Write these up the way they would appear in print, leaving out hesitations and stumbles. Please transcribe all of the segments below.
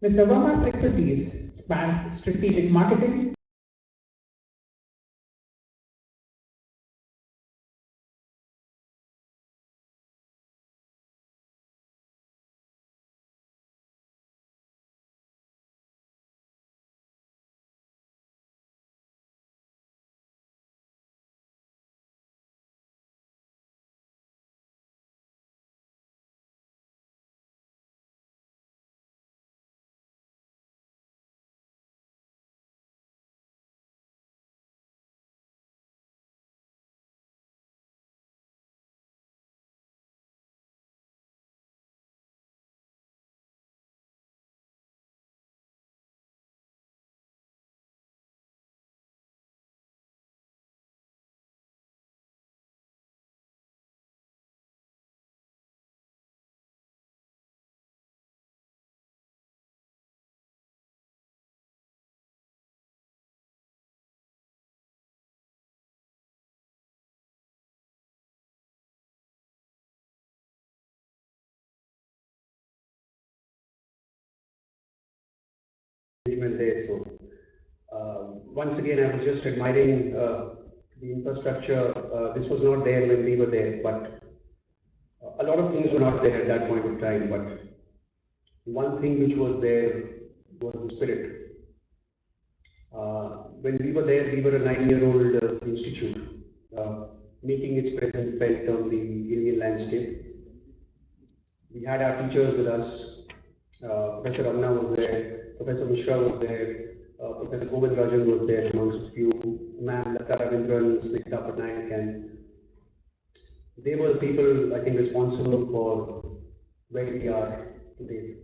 Mr. Verma's expertise spans strategic marketing, there. So once again, I was just admiring the infrastructure. This was not there when we were there, but a lot of things were not there at that point of time. But one thing which was there was the spirit. When we were there, we were a 9-year-old institute, making its presence felt on the Indian landscape. We had our teachers with us. Professor Ramna was there, Professor Mishra was there, Professor Govind Rajan was there amongst a few, Ma'am Lata Ravindran, Snigdha Patnaik, and they were people, I think, responsible for where we are today.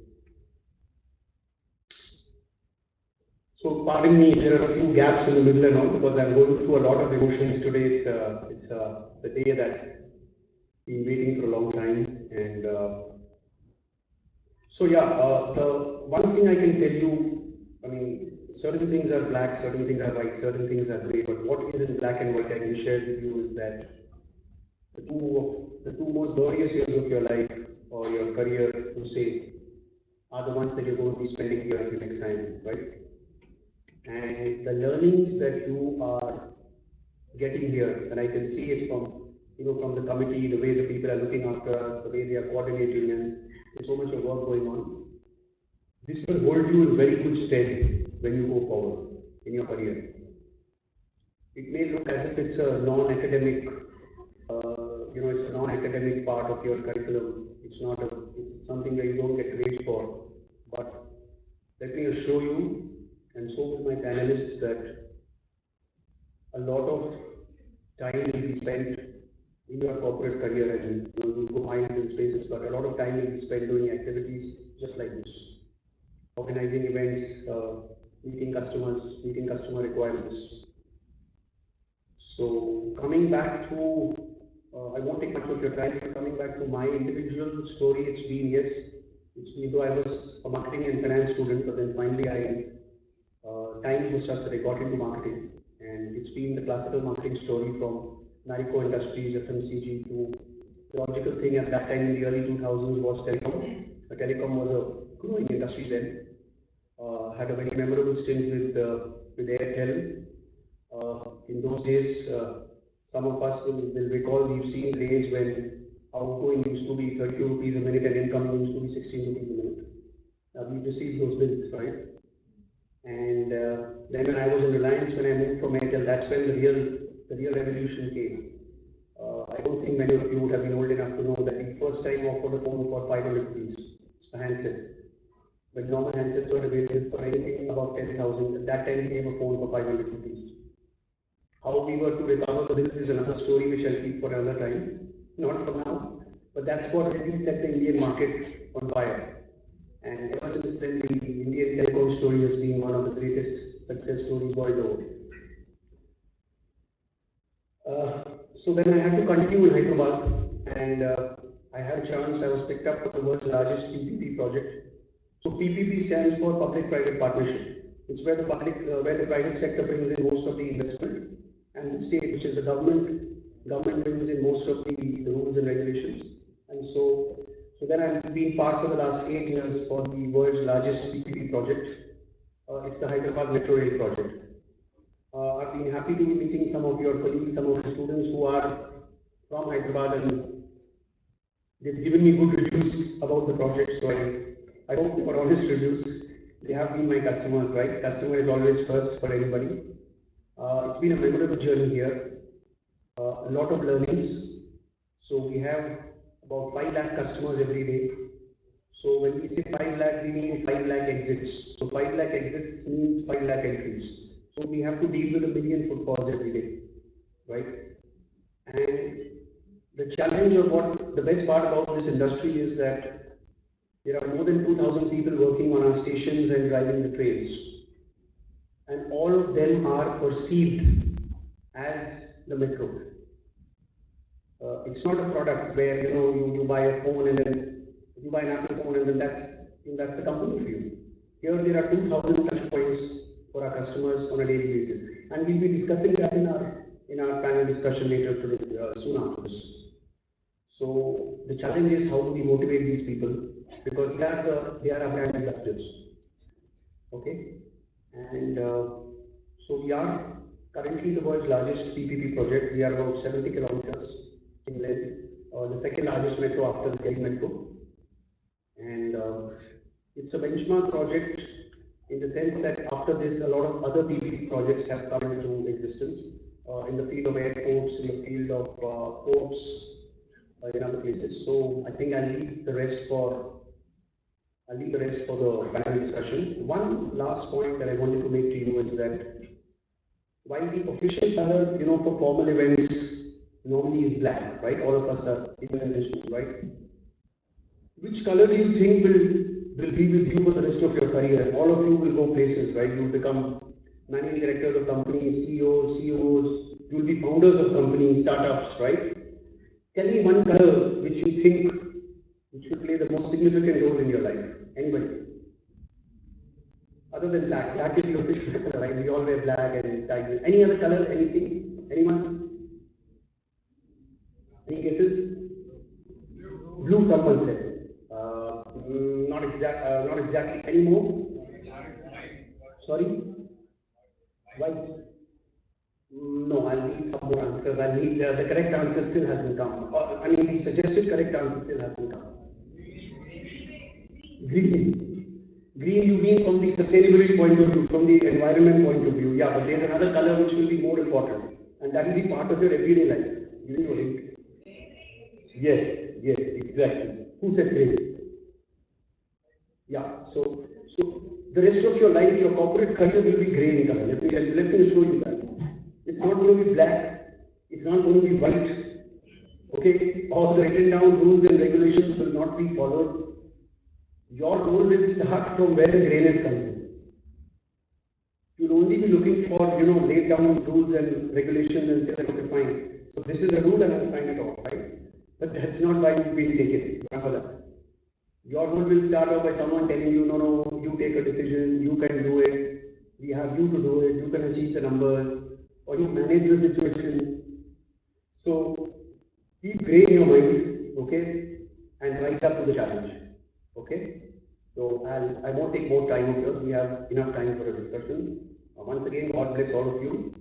So pardon me, there are a few gaps in the middle and all because I'm going through a lot of emotions today. It's a day that I've been waiting for a long time, and so yeah, the one thing I can tell you, I mean, certain things are black, certain things are white, certain things are gray. But what is in black and white I can share with you is that the two most glorious years of your life or your career, to say, are the ones that you're going to be spending here at the next time, right? And the learnings that you are getting here, and I can see it from the committee, the way the people are looking after us, the way they are coordinating, and there's so much of work going on. This will hold you in very good stead when you go forward in your career. It may look as if it's a non-academic, it's a non-academic part of your curriculum. It's something that you don't get grades for. But let me assure you, and so will my panelists, that a lot of time will be spent in your corporate career, and you go minds and spaces, but a lot of time will be spent doing activities just like this, organizing events, meeting customers, meeting customer requirements. So coming back to, I won't take much of your time, but coming back to my individual story, it's been though I was a marketing and finance student, but then finally time was such that I got into marketing, and it's been the classical marketing story from Marico Industries, FMCG, to the logical thing at that time in the early 2000s was telecom. Telecom was a growing industry then. Had a very memorable stint with Airtel. In those days, some of us will recall we've seen days when outgoing used to be 32 rupees a minute and incoming used to be 16 rupees a minute. We received those bills, right? And then when I was in Reliance, when I moved from Airtel, that's when the real revolution came. I don't think many of you would have been old enough to know that we first time offered a phone for 500 rupees, a handset. When normal handsets were available for anything about 10,000, at that time we gave a phone for 500 rupees. How we were to recover the bills is another story which I'll keep for another time, not for now. But that's what really set the Indian market on fire. And ever since then, the Indian telecom story has been one of the greatest success stories world over. So then I had to continue in Hyderabad, and I had a chance. I was picked up for the world's largest PPP project. So PPP stands for Public-Private Partnership. It's where the private sector brings in most of the investment, and the state, which is the government brings in most of the rules and regulations. And so So then I've been part for the last 8 years for the world's largest PPP project. It's the Hyderabad Metro Rail project. I've been happy to be meeting some of your colleagues, some of the students who are from Hyderabad, and they've given me good reviews about the project. So I hope they were honest reviews. They have been my customers, right? Customer is always first for anybody. It's been a memorable journey here. A lot of learnings. So we have about 5 lakh customers every day. So when we say 5 lakh, we mean 5 lakh exits. So 5 lakh exits means 5 lakh entries. So we have to deal with 1 million footfalls every day, right? And the challenge of what the best part about this industry is that there are more than 2,000 people working on our stations and driving the trains. And all of them are perceived as the metro. It's not a product where you buy a phone and then you buy an Apple phone and then that's the company for you. Here there are 2,000 touch points for our customers on a daily basis, and we'll be discussing that in our panel discussion later today, soon after this. So the challenge is how do we motivate these people, because they are our brand ambassadors. Okay, and so we are currently the world's largest PPP project. We are about 70 kilometers in length, the second largest metro after the Delhi Metro, and it's a benchmark project in the sense that after this, a lot of other PPP projects have come into existence in the field of airports, in the field of ports, in other places. So I think I'll leave the rest for the panel discussion. One last point that I wanted to make to you is that while the official color, for formal events normally is black, right? All of us are in this, right? Which color do you think will be with you for the rest of your career? All of you will go places, right? You'll become managing directors of companies, CEOs, COOs. You'll be founders of companies, startups, right? Tell me one color which you think which will play the most significant role in your life. Anybody? Other than black. Black is the official color, right? We all wear black and tie. Any other color? Anything? Anyone? Any guesses? Blue, someone said. Not exactly anymore. Sorry? White? No, I'll need some more answers. I'll need the correct answer still hasn't come. I mean, the suggested correct answer still hasn't come. Green. Green, you mean from the sustainability point of view, from the environment point of view. Yeah, but there's another color which will be more important, and that will be part of your everyday life. Giving you a hint. Yes, exactly. Who said green? Yeah, so the rest of your life, your corporate career will be grey in color. Let me show you that. It's not going to be black. It's not going to be white. Okay, all the written down rules and regulations will not be followed. Your role will start from where the grayness comes in. You'll only be looking for, laid down rules and regulations and say, okay, fine. So this is a rule and I'll sign it off, right? But that's not why you've been taken. Remember that. Your role will start off by someone telling you, no, you take a decision, you can do it, we have you to do it, you can achieve the numbers, or you manage the situation. So keep grey in your mind, okay, and rise up to the challenge, okay. So I won't take more time here. We have enough time for a discussion. Once again, God bless all of you,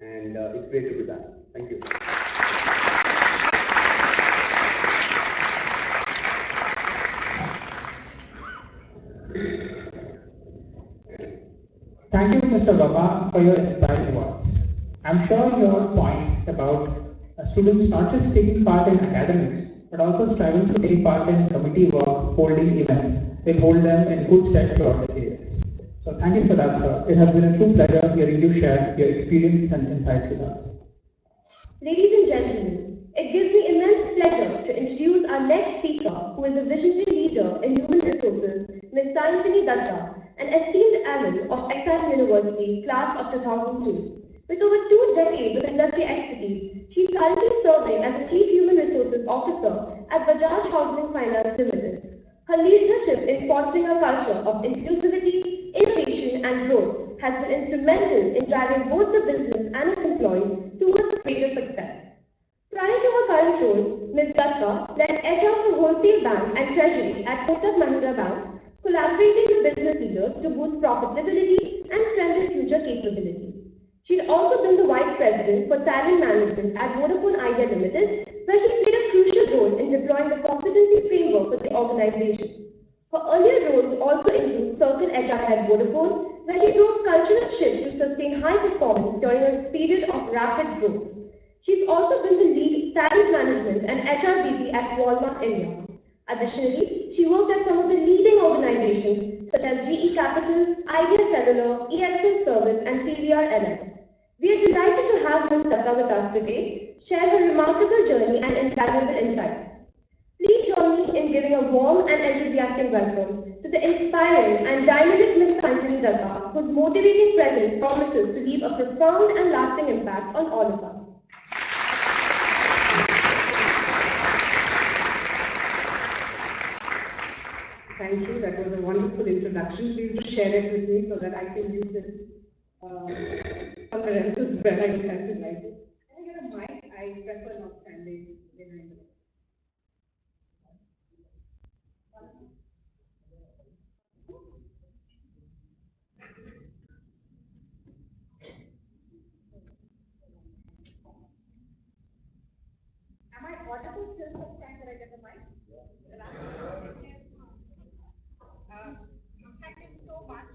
and it's great to be back. Thank you. Thank you, Mr. Verma, for your inspiring words. I'm sure your point about students not just taking part in academics, but also striving to take part in committee work, holding events, will hold them in good stead throughout their careers. So thank you for that, sir. It has been a true pleasure hearing you share your experiences and insights with us. Ladies and gentlemen, it gives me immense pleasure to introduce our next speaker, who is a visionary leader in human resources, Ms. Sayantani Dutta, an esteemed alum of XR University, class of 2002. With over 2 decades of industry expertise, she is currently serving as the Chief Human Resources Officer at Bajaj Housing Finance Limited. Her leadership in fostering a culture of inclusivity, innovation, and growth has been instrumental in driving both the business and its employees towards greater success. Prior to her current role, Ms. Dutta led HR for Wholesale Bank and Treasury at Kotak Mahindra Bank, collaborating with business leaders to boost profitability and strengthen future capabilities. She had also been the Vice President for Talent Management at Vodafone Idea Limited, where she played a crucial role in deploying the competency framework for the organization. Her earlier roles also include Circle HR at Vodafone, where she drove cultural shifts to sustain high performance during a period of rapid growth. She's also been the lead talent management and HRBP at Walmart India. Additionally, she worked at some of the leading organizations such as GE Capital, Idea Cellular, EXL Service, and TVR LS. We are delighted to have Ms. Datta with us today, share her remarkable journey and invaluable insights. Please join me in giving a warm and enthusiastic welcome to the inspiring and dynamic Ms. Sayantani Datta, whose motivating presence promises to leave a profound and lasting impact on all of us. Thank you. That was a wonderful introduction. Please do share it with me so that I can use it somewhere else as well. I don't have to write it. Can I get a mic? I prefer not standing behind it. Am I audible till such time that I get the mic? Thank you so much.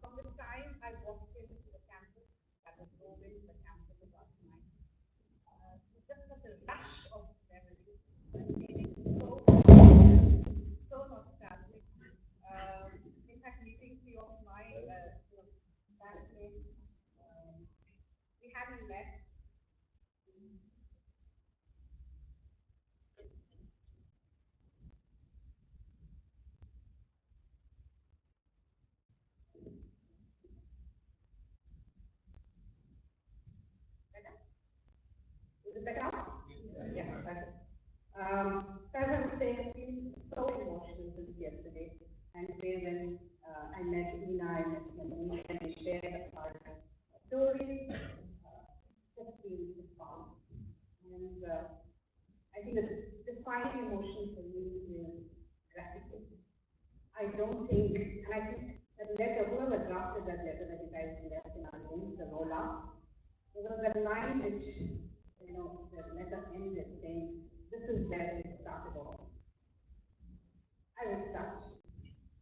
From the time I walked into the campus, that was always the campus of our mind. It's just such a rush of memories. So, so nostalgic. In fact, meeting few of my classmates, we hadn't met. Is it better now? Yeah, better. As I was saying, it's been so emotional since yesterday. And today when I met Ina, I met Manmeet, and we shared our stories, just been profound. And I think the defining emotion for me is gratitude. I don't think, and I think that letter, whoever drafted that letter that you guys left in our rooms, the roll-up, there was a line which, the letter ended saying, this is where it started off. I was touched.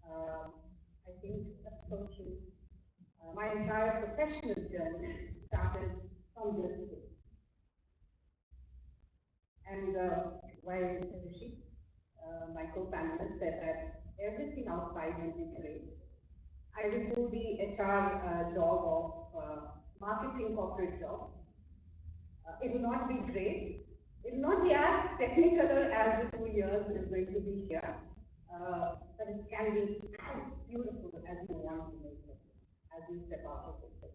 I think that's so true. My entire professional journey started from this day. And while Rishi, my co-panelist, said that everything outside will be great, I will do the HR job of marketing corporate jobs. It will not be great. It will not be as technical as the 2 years is going to be here, but it can be as beautiful as you want to make it, as you step out of it.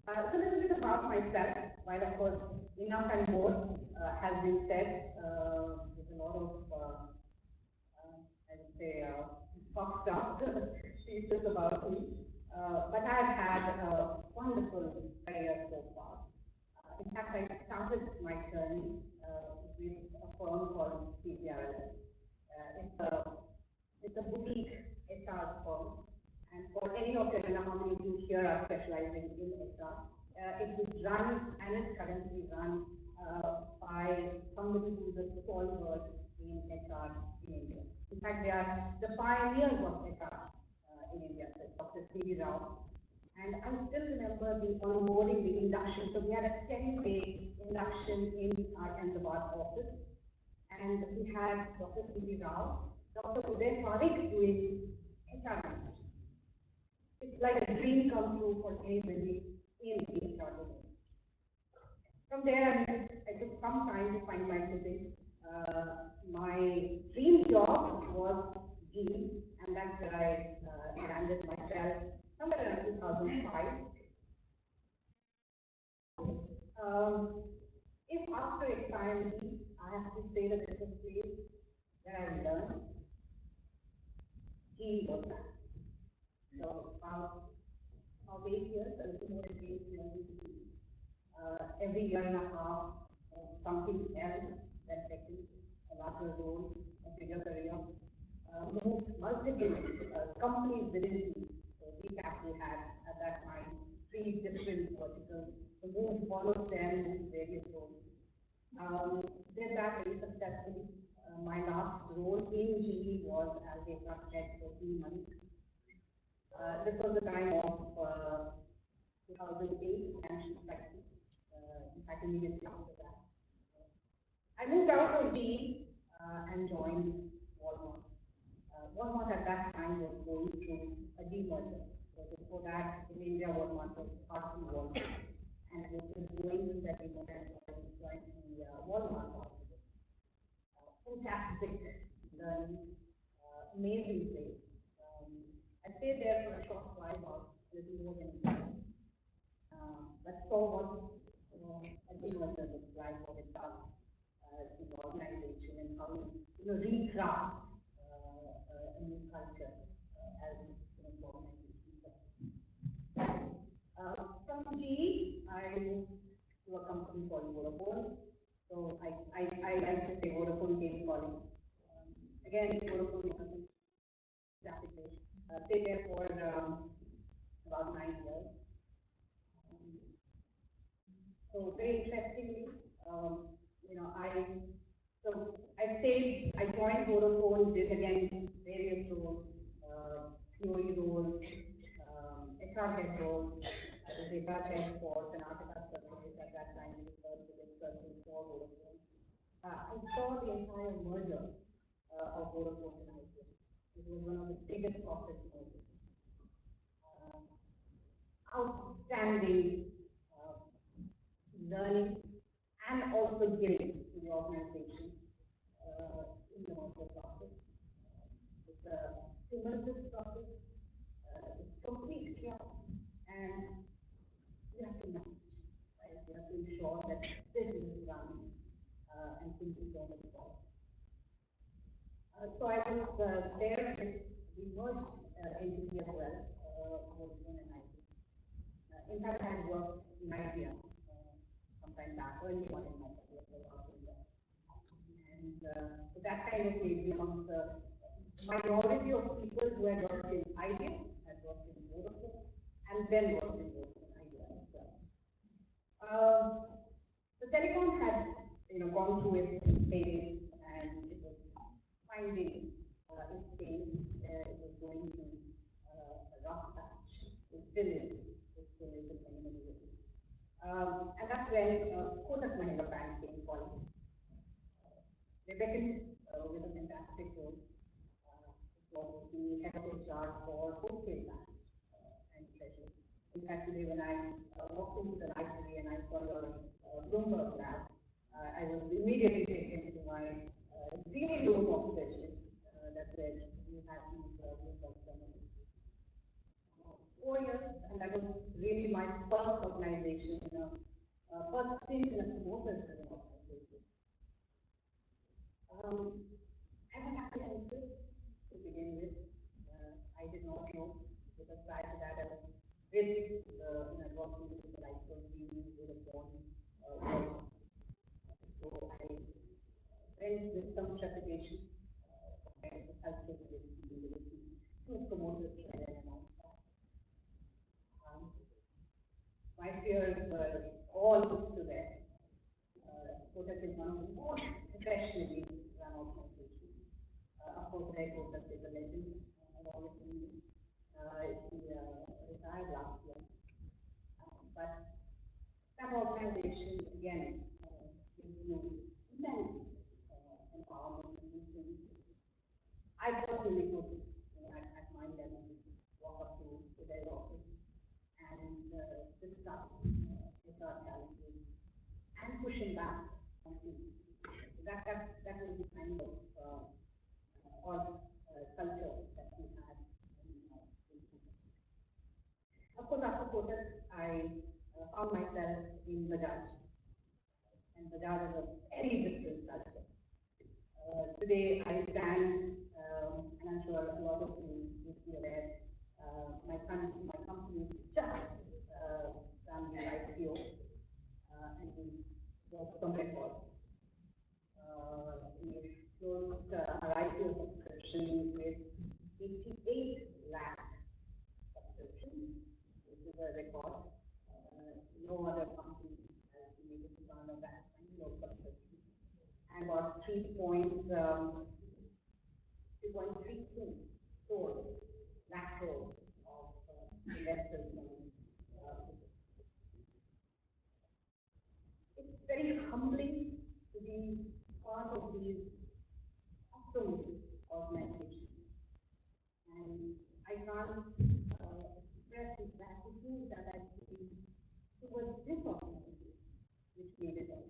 So a little bit about myself, while of course enough and more has been said, with a lot of, I would say, puffed up pieces about me. But I've had a wonderful career so far. In fact, I started my journey with a firm called TVRLS. It's a boutique HR firm. And for any of you, I don't know how many of you here are specializing in HR. It was run and is currently run by somebody who's a stalwart in HR in India. In fact, they are the pioneers of HR in India, so Dr. C.V. Rao. And I still remember the onboarding, the induction. So we had a 10-day induction in our Ahmedabad office. And we had Dr. C.V. Rao, Dr. Uday Parekh doing HR management. It's like a dream come true for anybody in HR. From there, I took some time to find my footing. My dream job was GE, and that's where I landed myself somewhere around 2005. If after expiring, I have to say that it's a place where I learned, GE was that. So about 8 years, a little more than 8 years into GE. every year and a half, something else that beckons a larger role, a bigger career, moves multiple companies within GE. So recap we had at that time, three different verticals. The move followed them into various roles. Did that very successfully. My last role in GE was as a architect for 3 months. This was the time of 2008 financial crisis. In fact, immediately after that. I moved out of GE and joined Walmart. Walmart at that time was going through a demerger. So before that, in India, Walmart was part of the Walmart. And it was just going through that demerger and joined the Walmart part of it. Fantastic learning, amazing place. I stayed there for a short while, about a little more than a year. But saw what a demerger looks like, what it does to the organization, and how recraft a new culture as the organization. From GE, I moved to a company called Vodafone. So I like to say Vodafone came calling. Again, Vodafone is a fantastic place. Stayed there for about 9 years. So very interestingly, I joined Vodafone, did again various roles, theory roles, HR head roles. I was HR head for Karnataka services at that time, it was services for Vodafone. I saw the entire merger of Vodafone and IPO. It was one of the biggest profit mergers. Outstanding learning and also giving to the organization in the merger process. It's a tumultuous process, it's complete chaos, and you have to manage, right? You have to ensure that business runs and things don't stop. So I was there with the merged entity as well, Vodafone and IPO. In fact, I had worked in IBM sometime back, early on in my career. And so that kind of made me amongst the minority of people who had worked in IBM, had worked in Vodafone, and then worked in Vodafone IBM as well. The telecom had gone through its phase, and it was finding its pace. It was going through a rough patch. It still is. It still is in many ways. And that's when Kotak Mahindra Bank came calling. They beckoned with a fantastic role. It was the head of HR for wholesale bank and treasury. In fact, today when I walked into the library and I saw your Bloomberg lab, I was immediately taken to my dealing room of specialists. That's where you have these Bloomberg journals. 4 years, and that was really my first organization, first stint in a promoter-driven organization. I was apprehensive to begin with. I did not know, because prior to that I was really working with the likes of GE, Vodafone, so I went with some trepidation, the culture of the to promoters trial and all that. My fears were all put to rest. Kotak is one of the most professionally run organizations. Of course, Kotak is a legend. All of you, he retired last year. But that organization, again, gives you immense empowerment. I personally could, at my level, walk up to their office and discuss HR challenges and pushing back on things. That was the kind of culture that we had. Of course, after Kotak, I found myself in Bajaj. And Bajaj is a very different culture. Today, I stand, and I'm sure a lot of you would be aware, my company is just done the IPO. subscription with 88 lakh subscriptions, which is a record. No other company has been able to garner that kind of subscription. And about 3.32 crores, lakh crores of investors. It's very humbling to be part of these awesome organizations. And I can't express the gratitude that I feel towards this organization, which made it all.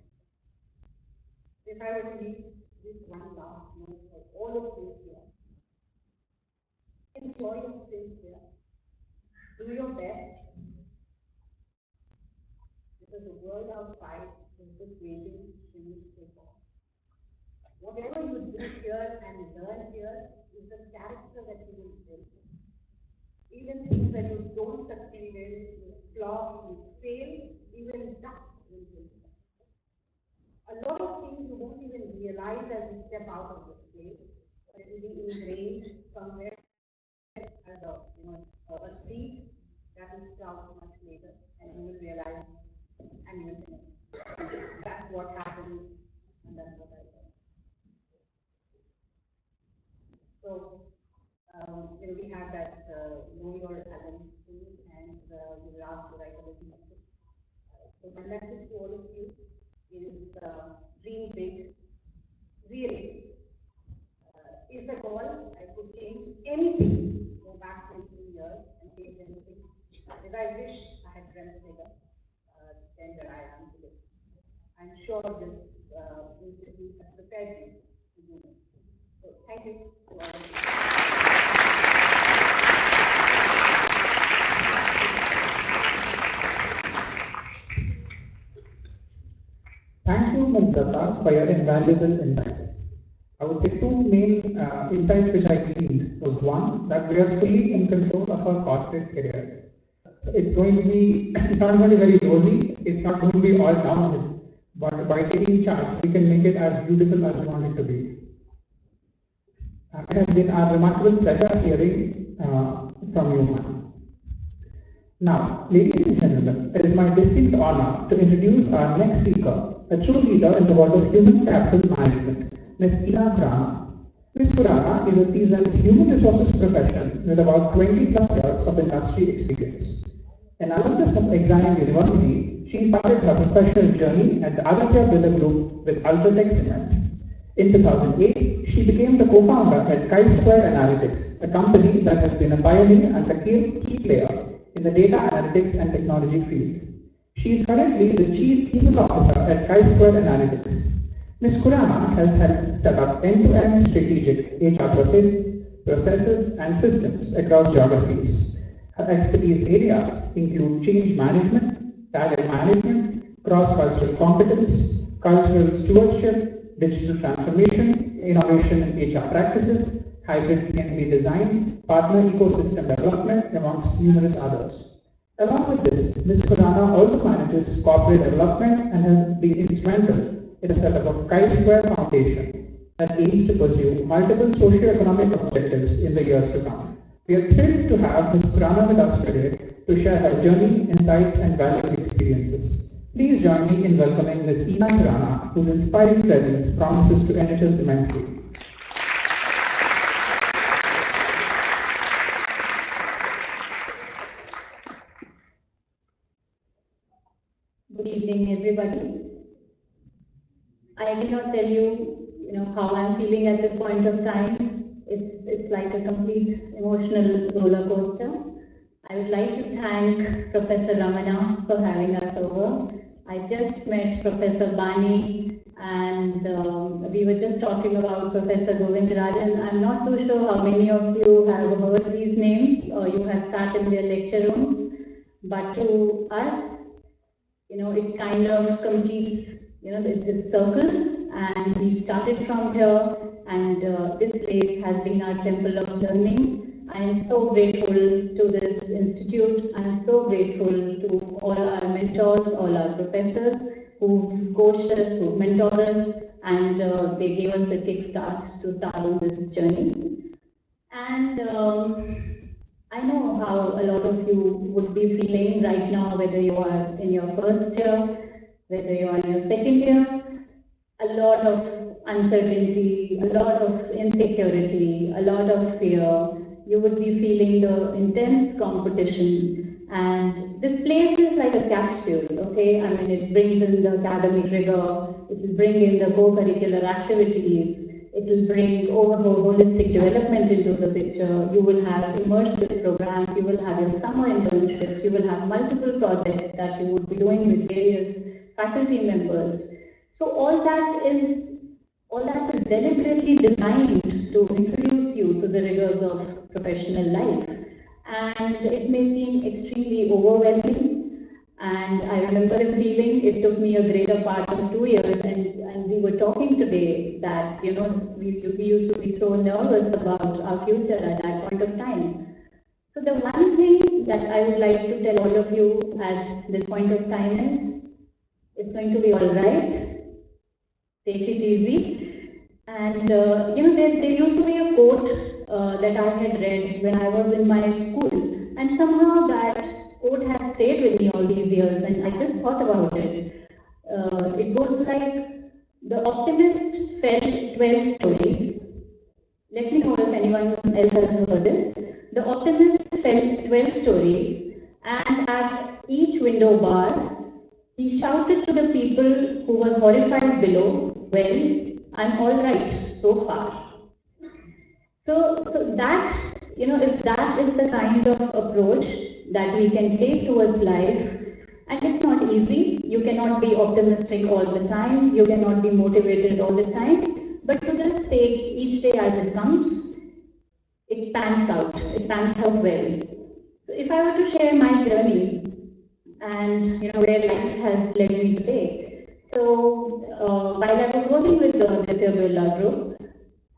If I were to leave this one last note for all of you here, enjoy your stay here, do your best, because the world outside is just waiting for you to take off. Whatever you do here and learn here is the character that you will build. Even things that you don't succeed in, you flop, you fail, even that will build. A lot of things you won't even realize as you step out of this place, but it will be ingrained somewhere as a seed that will sprout much later, and you will realize, and you will think, that's what happened, and that's what I learned. So, we have that know your talent thing, and you were asked to write a little message. So my message to all of you is dream big, really. If at all I could change anything, go back 20 years and change anything. If I wish I had dreamt bigger, then where I am today. I'm sure this institute has prepared me to do it. So thank you to all of you. Thank you, Ms. Dutta, for your invaluable insights. I would say two main insights which I gleaned was one, that we are fully in control of our corporate careers. So it's going to be, it's not going to be very rosy, it's not going to be all downhill, but by taking charge, we can make it as beautiful as we want it to be. It has been a remarkable pleasure hearing from you, ma'am. Now, ladies and gentlemen, it is my distinct honor to introduce our next speaker, a true leader in the world of human capital management, Ms. Khurana. Ms. Khurana is a seasoned human resources professional with about 20 plus years of industry experience. An alumnus of Exam University, she started her professional journey at the Aditya Birla Group with Ultratech Cement. In 2008, she became the co-founder at Chi-Square Analytics, a company that has been a pioneer and a key player in the data analytics and technology field. She is currently the Chief People Officer at Chi-Square Analytics. Ms. Khurana has helped set up end-to-end strategic HR processes and systems across geographies. Her expertise areas include change management, talent management, cross-cultural competence, cultural stewardship, digital transformation, innovation in HR practices, hybrid CMP design, partner ecosystem development, amongst numerous others. Along with this, Ms. Khurana also manages corporate development and has been instrumental in the setup of Chi-Square Foundation that aims to pursue multiple socio-economic objectives in the years to come. We are thrilled to have Ms. Khurana with us today to share her journey, insights, and valuable experiences. Please join me in welcoming Ms. Khurana, whose inspiring presence promises to enrich us immensely. Good evening, everybody. I cannot tell you, how I'm feeling at this point of time. It's like a complete emotional roller coaster. I would like to thank Professor Ramana for having us over. I just met Professor Bani, and we were just talking about Professor Govindarajan. I'm not too sure how many of you have heard these names or you have sat in their lecture rooms, but to us, it kind of completes, the circle, and we started from here, and this place has been our temple of learning. I am so grateful to this institute. I am so grateful to all our mentors, all our professors who've coached us, who mentored us, and they gave us the kickstart to start on this journey. And I know how a lot of you would be feeling right now, whether you are in your first year, whether you are in your second year, a lot of uncertainty, a lot of insecurity, a lot of fear. You would be feeling the intense competition. And this place is like a capsule, okay? I mean, it brings in the academic rigor, it will bring in the co-curricular activities, it will bring overall holistic development into the picture. You will have immersive programs, you will have your summer internships, you will have multiple projects that you would be doing with various faculty members. So all that is deliberately designed to introduce you to the rigors of professional life. And it may seem extremely overwhelming. And I remember the feeling, it took me a greater part of 2 years, and we were talking today that, we used to be so nervous about our future at that point of time. So the one thing that I would like to tell all of you at this point of time is, it's going to be all right. Take it easy. And there used to be a quote that I had read when I was in my school, and somehow that quote has stayed with me all these years, and I just thought about it. It goes like, the optimist fell 12 stories. Let me know if anyone else has heard this. The optimist fell 12 stories, and at each window bar, he shouted to the people who were horrified below, well, I'm all right so far. So that, if that is the kind of approach that we can take towards life, and it's not easy, you cannot be optimistic all the time, you cannot be motivated all the time, but to just take each day as it comes, it pans out well. So if I were to share my journey, and where life has led me today. So while I was working with the Aditya Birla Group,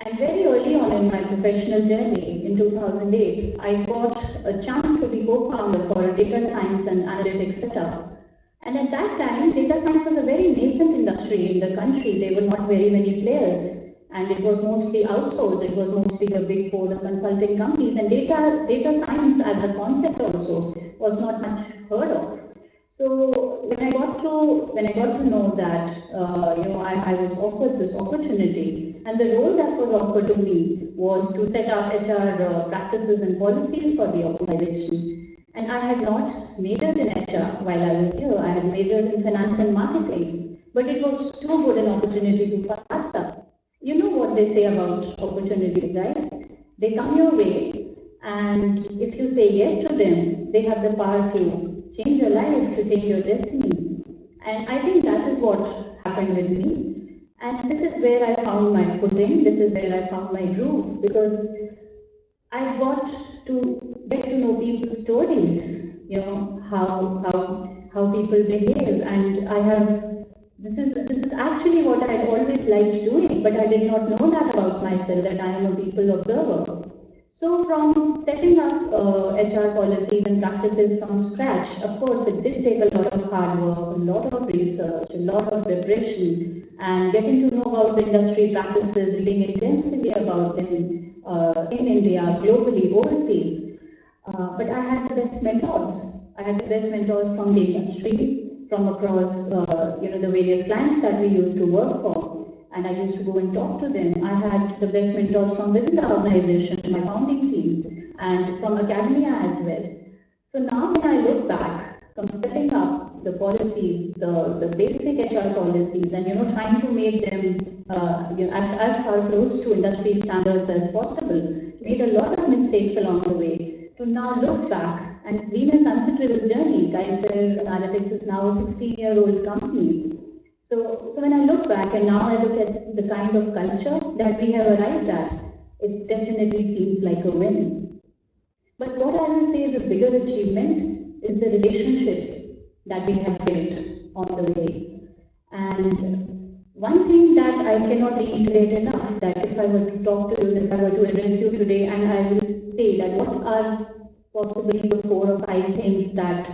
and very early on in my professional journey in 2008, I got a chance to be co-founder for a data science and analytics setup. And at that time, data science was a very nascent industry in the country. There were not very many players, and it was mostly outsourced. It was mostly the big four, the consulting companies, and data science as a concept also was not much heard of. So when I got to know that I was offered this opportunity, and the role that was offered to me was to set up HR practices and policies for the organization. And I had not majored in HR while I was here. I had majored in finance and marketing, but it was too good an opportunity to pass up. You know what they say about opportunities, right? They come your way, and if you say yes to them, they have the power to change your life, to change your destiny. And I think that is what happened with me. And this is where I found my footing, this is where I found my groove, because I got to get to know people's stories, how people behave, and this is actually what I had always liked doing, but I did not know that about myself, that I am a people observer. So from setting up HR policies and practices from scratch, of course, it did take a lot of hard work, a lot of research, a lot of preparation, and getting to know about the industry practices, reading intensively about them in India, globally, overseas. But I had the best mentors. I had the best mentors from the industry, from across, the various clients that we used to work for. And I used to go and talk to them. I had the best mentors from within the organization, my founding team, and from academia as well. So now when I look back from setting up the policies, the basic HR policies, and trying to make them as far close to industry standards as possible, made a lot of mistakes along the way. To now look back, and it's been a considerable journey. Guidewire Analytics is now a 16-year-old company. So when I look back and now I look at the kind of culture that we have arrived at, it definitely seems like a win. But what I will say is a bigger achievement is the relationships that we have built on the way. And one thing that I cannot reiterate enough, that if I were to talk to you, if I were to address you today, and I will say that what are possibly the 4 or 5 things that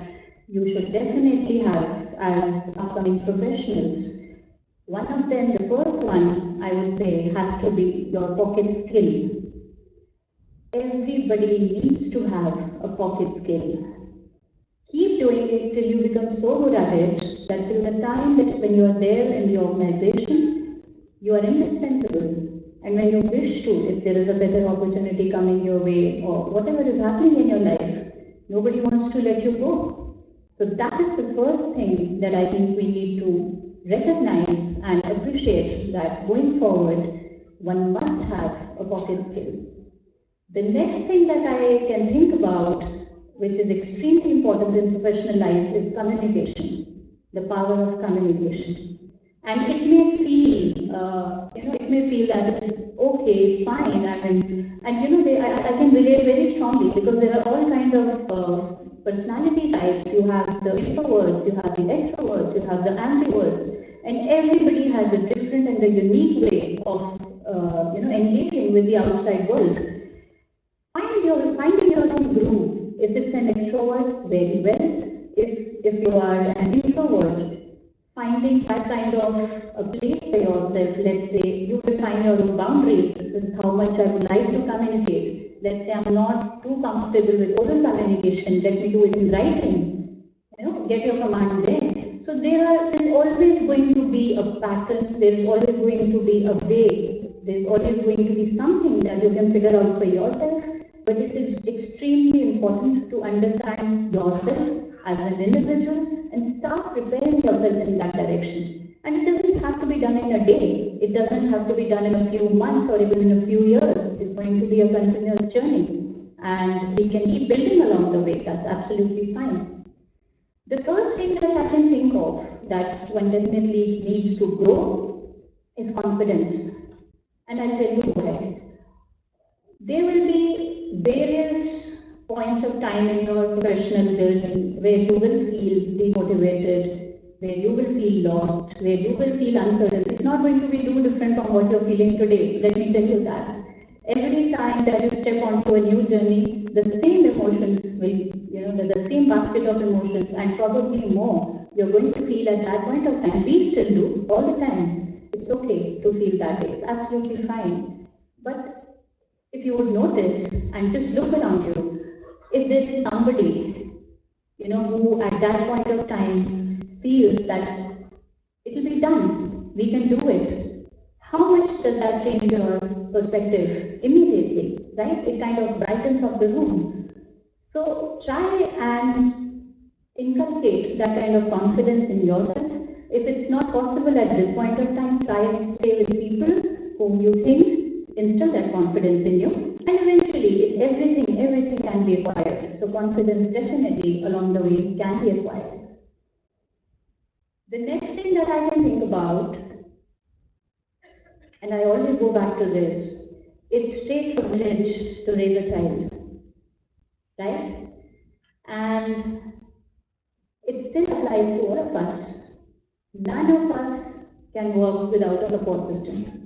you should definitely have as upcoming professionals. One of them, the first one, I would say, has to be your pocket skill. everybody needs to have a pocket skill. Keep doing it till you become so good at it that till the time that when you are there in the organization, you are indispensable. And when you wish to, if there is a better opportunity coming your way or whatever is happening in your life, nobody wants to let you go. So that is the first thing that I think we need to recognize and appreciate, that going forward, one must have a pocket skill. The next thing that I can think about, which is extremely important in professional life, is communication, the power of communication. And it may feel, it may feel that it's okay, it's fine. I mean, and I can relate very strongly because there are all kinds of personality types. You have the introverts, you have the extroverts, you have the ambiverts, and everybody has a different and a unique way of, engaging with the outside world. Finding your own groove. If it's an extrovert, very well. If you are an introvert, finding that kind of a place for yourself. Let's say you define your own boundaries. This is how much I would like to communicate. Let's say I'm not too comfortable with oral communication. Let me do it in writing. Get your command there. So there's always going to be a pattern. There is always going to be a way. There's always going to be something that you can figure out for yourself. But it is extremely important to understand yourself as an individual and start preparing yourself in that direction. And it doesn't have to be done in a day. It doesn't have to be done in a few months or even in a few years. It's going to be a continuous journey. And we can keep building along the way. That's absolutely fine. The third thing that I can think of that one definitely needs to grow is confidence. And I'll tell you why. There will be various points of time in your professional journey where you will feel demotivated, where you will feel lost, where you will feel uncertain. It's not going to be too different from what you're feeling today. Let me tell you that. Every time that you step onto a new journey, the same emotions will, the same basket of emotions and probably more, you're going to feel at that point of time. We still do all the time. It's okay to feel that way. It's absolutely fine. But if you would notice and just look around you, if there is somebody, who at that point of time feels that it will be done, we can do it, how much does that change your perspective immediately, right? It kind of brightens up the room. So try and inculcate that kind of confidence in yourself. If it's not possible at this point of time, try and stay with people whom you think instill that confidence in you, and eventually it's everything can be acquired. So confidence definitely along the way can be acquired. The next thing that I can think about, and I always go back to this, it takes a village to raise a child, right? And it still applies to all of us. None of us can work without a support system.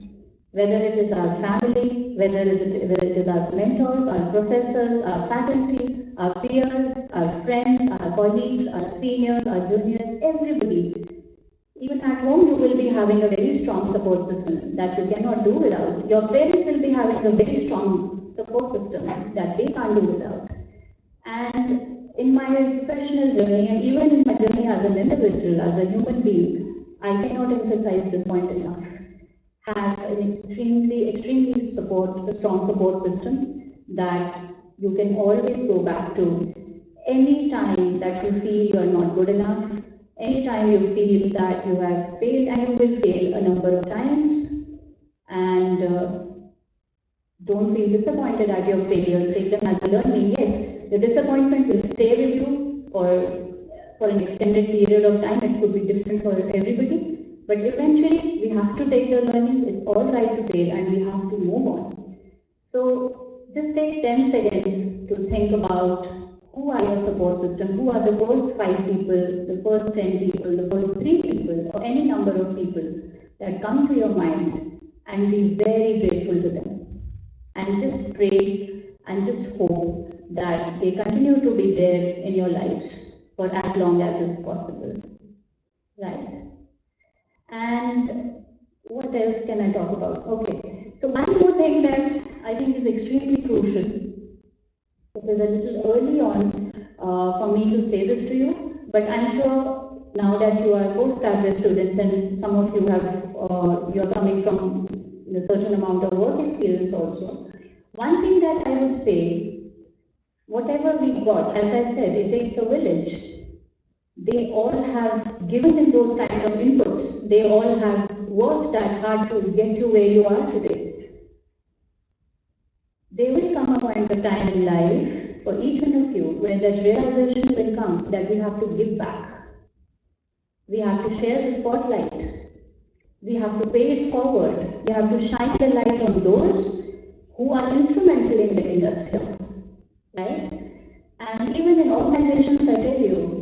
Whether it is our family, whether it is our mentors, our professors, our faculty, our peers, our friends, our colleagues, our seniors, our juniors, everybody. Even at home, you will be having a very strong support system that you cannot do without. Your parents will be having a very strong support system that they can't do without. And in my professional journey, and even in my journey as an individual, as a human being, I cannot emphasize this point enough. Have an extremely strong support system that you can always go back to any time that you feel you are not good enough, any time you feel that you have failed, and you will fail a number of times, and don't feel disappointed at your failures. Take them as a learning. Yes, the disappointment will stay with you for an extended period of time. It could be different for everybody. But eventually, we have to take the learnings. It's all right to fail, and we have to move on. So just take 10 seconds to think about who are your support system, who are the first 5 people, the first 10 people, the first 3 people, or any number of people that come to your mind, and be very grateful to them. And just pray and just hope that they continue to be there in your lives for as long as is possible. Right? And what else can I talk about? Okay, so one more thing that I think is extremely crucial it is a little early on for me to say this to you, but I'm sure now that you are postgraduate students and some of you you're coming from a certain amount of work experience also. One thing that I would say, whatever we got, as I said, it takes a village. They all have given in those kind of inputs. They all have worked that hard to get you where you are today. There will come a point of time in life for each one of you where that realization will come that we have to give back. We have to share the spotlight. We have to pay it forward. We have to shine the light on those who are instrumental in getting us here. Right? And even in organizations, I tell you,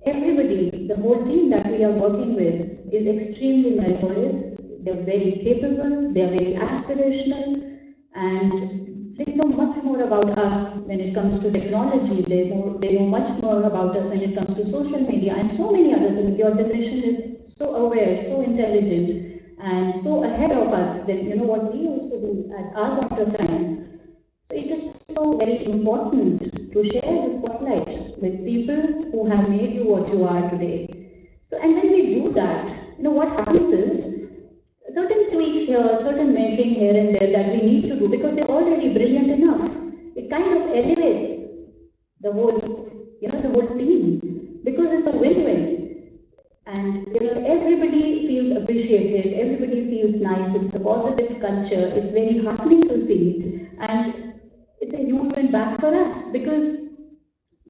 everybody, the whole team that we are working with is extremely meritorious. They're very capable, they're very aspirational, and they know much more about us when it comes to technology. They know much more about us when it comes to social media and so many other things. Your generation is so aware, so intelligent, and so ahead of us than what we used to do at our point of time. So it is so very important to share the spotlight with people who have made you what you are today. So, and when we do that, what happens is certain tweaks here, certain mentoring here and there that we need to do because they're already brilliant enough. It kind of elevates the whole, the whole team because it's a win-win. And everybody feels appreciated, everybody feels nice, it's a positive culture, it's very heartening to see. And it's a huge win back for us because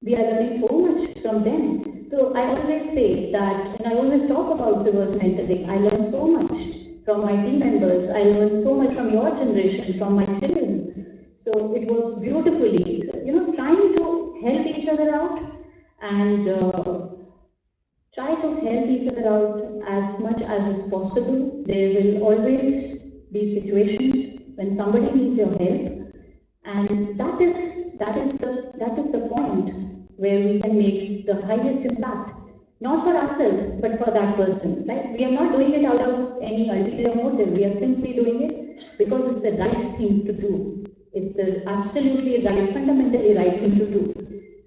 we are learning so much from them. So I always say that, and I always talk about reverse mentoring, I learn so much from my team members, I learn so much from your generation, from my children. So it works beautifully. So, trying to help each other out and try to help each other out as much as is possible. There will always be situations when somebody needs your help. And that is the point where we can make the highest impact, not for ourselves, but for that person. Right? We are not doing it out of any ulterior motive. We are simply doing it because it's the right thing to do. It's the absolutely right, fundamentally right thing to do.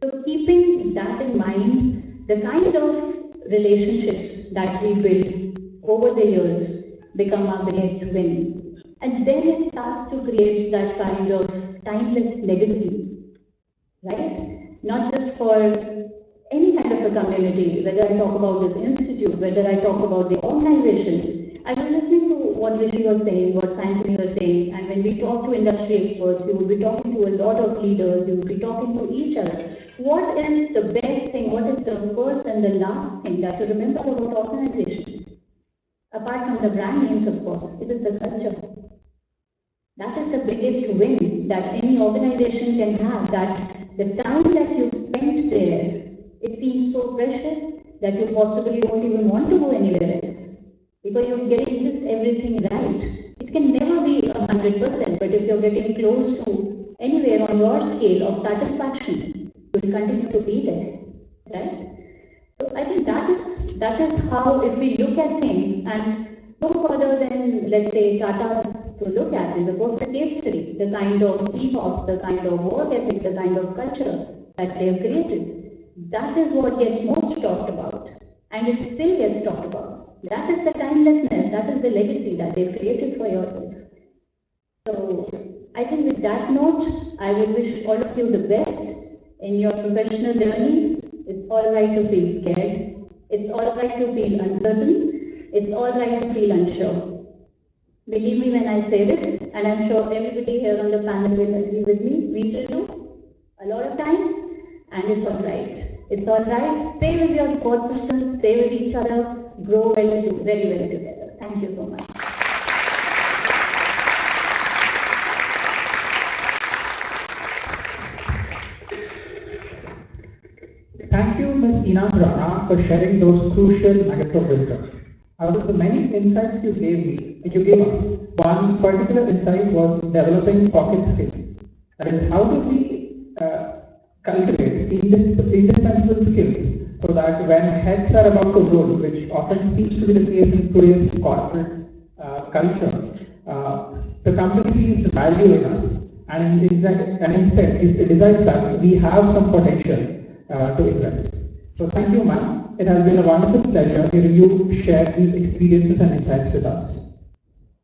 So keeping that in mind, the kind of relationships that we build over the years become our biggest win. And then it starts to create that kind of timeless legacy, right? Not just for any kind of a community, whether I talk about this institute, whether I talk about the organizations. I was listening to what Rishi was saying, what Sayantani was saying, and when we talk to industry experts, you will be talking to a lot of leaders, you will be talking to each other. What is the best thing, what is the first and the last thing that you remember about organizations? Apart from the brand names, of course, it is the culture. That is the biggest win that any organization can have, that the time that you spent there, it seems so precious that you possibly don't even want to go anywhere else. Because you're getting just everything right. It can never be 100%, but if you're getting close to anywhere on your scale of satisfaction, you will continue to be there, right? So I think that is how, if we look at things, and no further than, let's say, Tata's to look at is a perfect case study, the kind of ethos, the kind of work ethic, the kind of culture that they have created. That is what gets most talked about, and it still gets talked about. That is the timelessness, that is the legacy that they've created for yourself. So I think with that note, I would wish all of you the best in your professional journeys. It's all right to feel scared. It's all right to feel uncertain. It's all right to feel unsure. Believe me when I say this, and I'm sure everybody here on the panel will agree with me, we still do a lot of times, and it's all right. It's all right. Stay with your support systems, stay with each other, grow very well together. Thank you so much. Thank you, Ms. Khurana, for sharing those crucial nuggets of wisdom. Out of the many insights you gave us, one particular insight was developing pocket skills. That is, how do we cultivate indispensable skills so that when heads are about to roll, which often seems to be the case in today's corporate culture, the company sees value in us and instead it decides that we have some potential to invest. So thank you, ma'am. It has been a wonderful pleasure hearing you share these experiences and insights with us.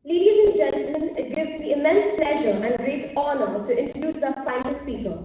Ladies and gentlemen, it gives me immense pleasure and great honor to introduce our final speaker.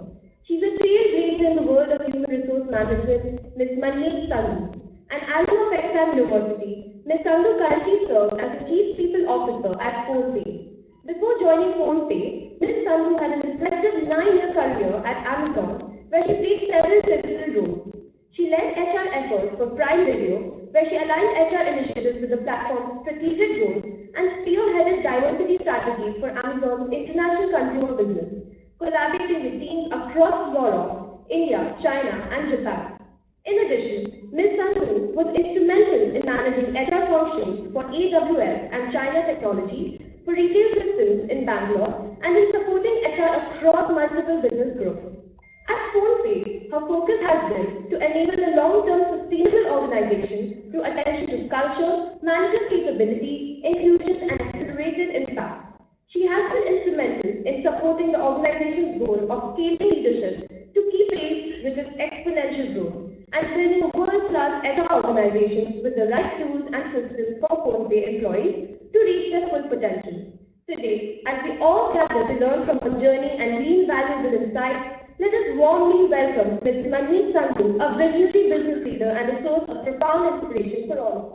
She's a trailblazer in the world of human resource management, Ms. Manmeet Sandhu. An alum of Exam University, Ms. Sandhu currently serves as the Chief People Officer at PhonePe. Before joining PhonePe, Ms. Sandhu had an impressive 9-year career at Amazon, where she played several pivotal roles. She led HR efforts for Prime Video, where she aligned HR initiatives with the platform's strategic goals and spearheaded diversity strategies for Amazon's international consumer business, collaborating with teams across Europe, India, China, and Japan. In addition, Ms. Sandhu was instrumental in managing HR functions for AWS and China Technology for retail systems in Bangalore and in supporting HR across multiple business groups. At PhonePe, her focus has been to enable a long-term sustainable organization through attention to culture, manager capability, inclusion, and accelerated impact. She has been instrumental in supporting the organization's goal of scaling leadership to keep pace with its exponential growth and building a world-class HR organization with the right tools and systems for PhonePe employees to reach their full potential. Today, as we all gather to learn from her journey and glean valuable insights, let us warmly welcome Ms. Manmeet Sandhu, a visionary business leader and a source of profound inspiration for all of us.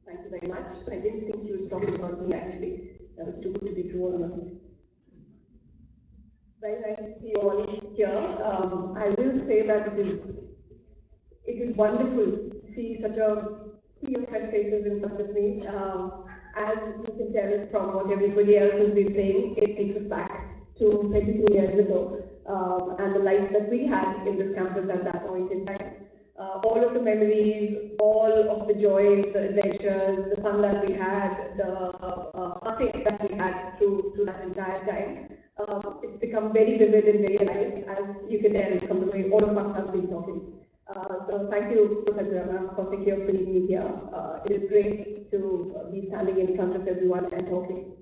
Thank you very much. I didn't think she was talking about me actually. That was too good to be true or not. Very nice to see you all here. I will say that it is wonderful to see such a sea of fresh faces in front of me. As you can tell from what everybody else has been saying, it takes us back to 22 years ago and the life that we had in this campus at that point in time. All of the memories, all of the joys, the adventures, the fun that we had, the parting that we had through that entire time. It's become very vivid and very alive, as you can tell from the way all of us have been talking. So thank you, Professor Verma, for thinking of bringing me here. It is great to be standing in front of everyone and talking.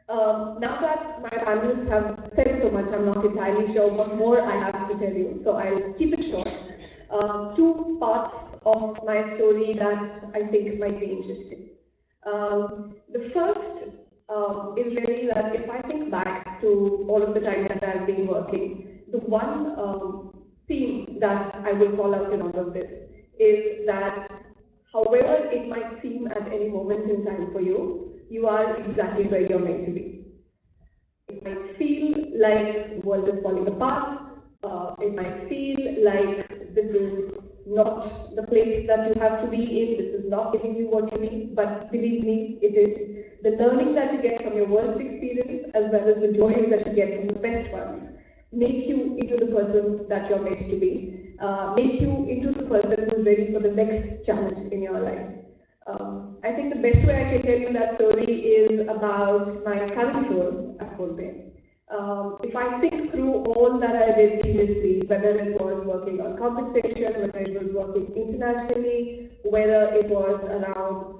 Now that my panelists have said so much, I'm not entirely sure what more I have to tell you, so I'll keep it short. Two parts of my story that I think might be interesting. The first is really that if I think back to all of the time that I've been working, the one theme that I will call out in all of this is that however it might seem at any moment in time for you, you are exactly where you're meant to be. It might feel like the world is falling apart. It might feel like this is not the place that you have to be in, this is not giving you what you need, but believe me, it is. The learning that you get from your worst experience as well as the joy that you get from the best ones make you into the person that you're meant to be, make you into the person who's ready for the next challenge in your life. I think the best way I can tell you that story is about my current role at PhonePe. If I think through all that I did previously, whether it was working on compensation, whether it was working internationally, whether it was around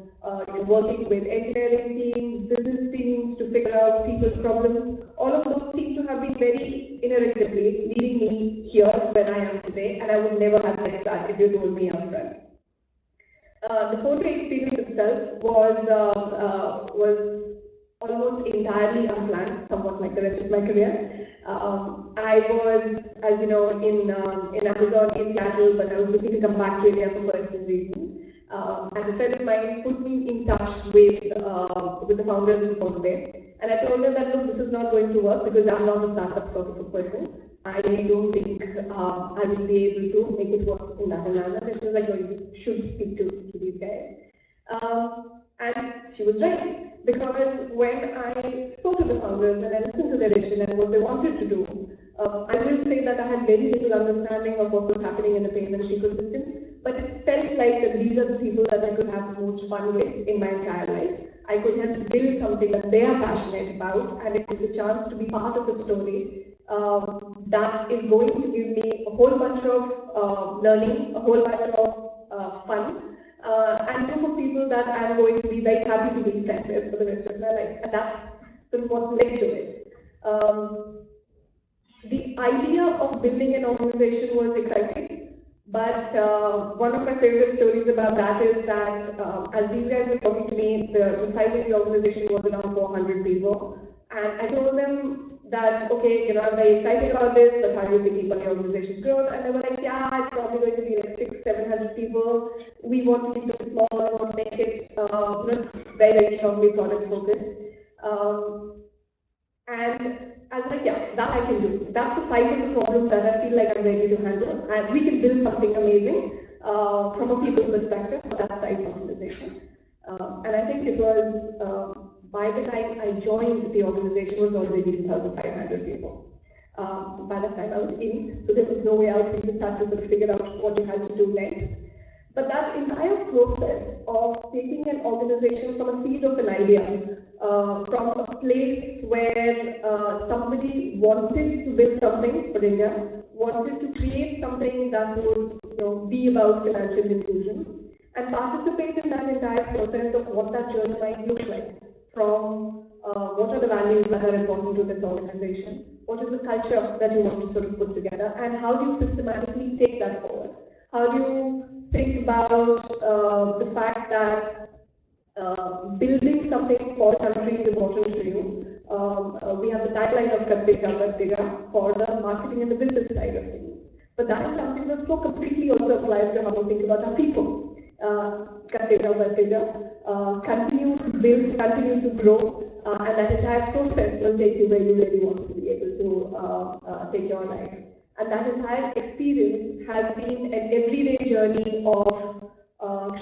working with engineering teams, business teams to figure out people's problems, all of those seem to have been very inevitably leading me here where I am today, and I would never have guessed that if you told me upfront. The PhonePe experience itself was almost entirely unplanned, somewhat like the rest of my career. I was, as you know, in Amazon in Seattle, but I was looking to come back to India for personal reasons. And a friend of mine put me in touch with the founders of PhonePe. And I told them that, look, this is not going to work because I'm not a startup sort of a person. I don't think I will be able to make it work in that manner. And she was like, no, you should speak to these guys. And she was right, because when I spoke to the founders and I listened to their vision and what they wanted to do, I will say that I had very little understanding of what was happening in the payments ecosystem, but it felt like that these are the people that I could have the most fun with in my entire life. I could help build something that they are passionate about, and it was a chance to be part of a story that is going to give me a whole bunch of learning, a whole bunch of fun, and group of people that I'm going to be very happy to be friends with for the rest of my life. And that's sort of what led to it. The idea of building an organization was exciting, but one of my favorite stories about that is that as these guys were talking to me, the size of the organization was around 400 people. And I told them that, okay, I'm very excited about this, but how do you think about the organization's growth? And they were like, yeah, it's probably going to be like 600-700 people. We want to keep it small, we want to make it very, very strongly product focused. And I was like, yeah, that I can do. That's the size of the problem that I feel like I'm ready to handle. And we can build something amazing from a people perspective for that size organization. And I think it was, by the time I joined, the organization was already 2,500 people. By the time I was in, so there was no way out, so you just had to sort of figure out what you had to do next. But that entire process of taking an organization from a seed of an idea, from a place where somebody wanted to build something for India, wanted to create something that would be about financial inclusion, and participate in that entire process of what that journey might look like, from what are the values that are important to this organization, what is the culture that you want to sort of put together, and how do you systematically take that forward? How do you think about the fact that building something for country is important to you? We have the tagline of Katteja for the marketing and the business side of things. But that is something that so completely also applies to how we think about our people. Continue to build, continue to grow, and that entire process will take you where you really want to be able to take your life. And that entire experience has been an everyday journey of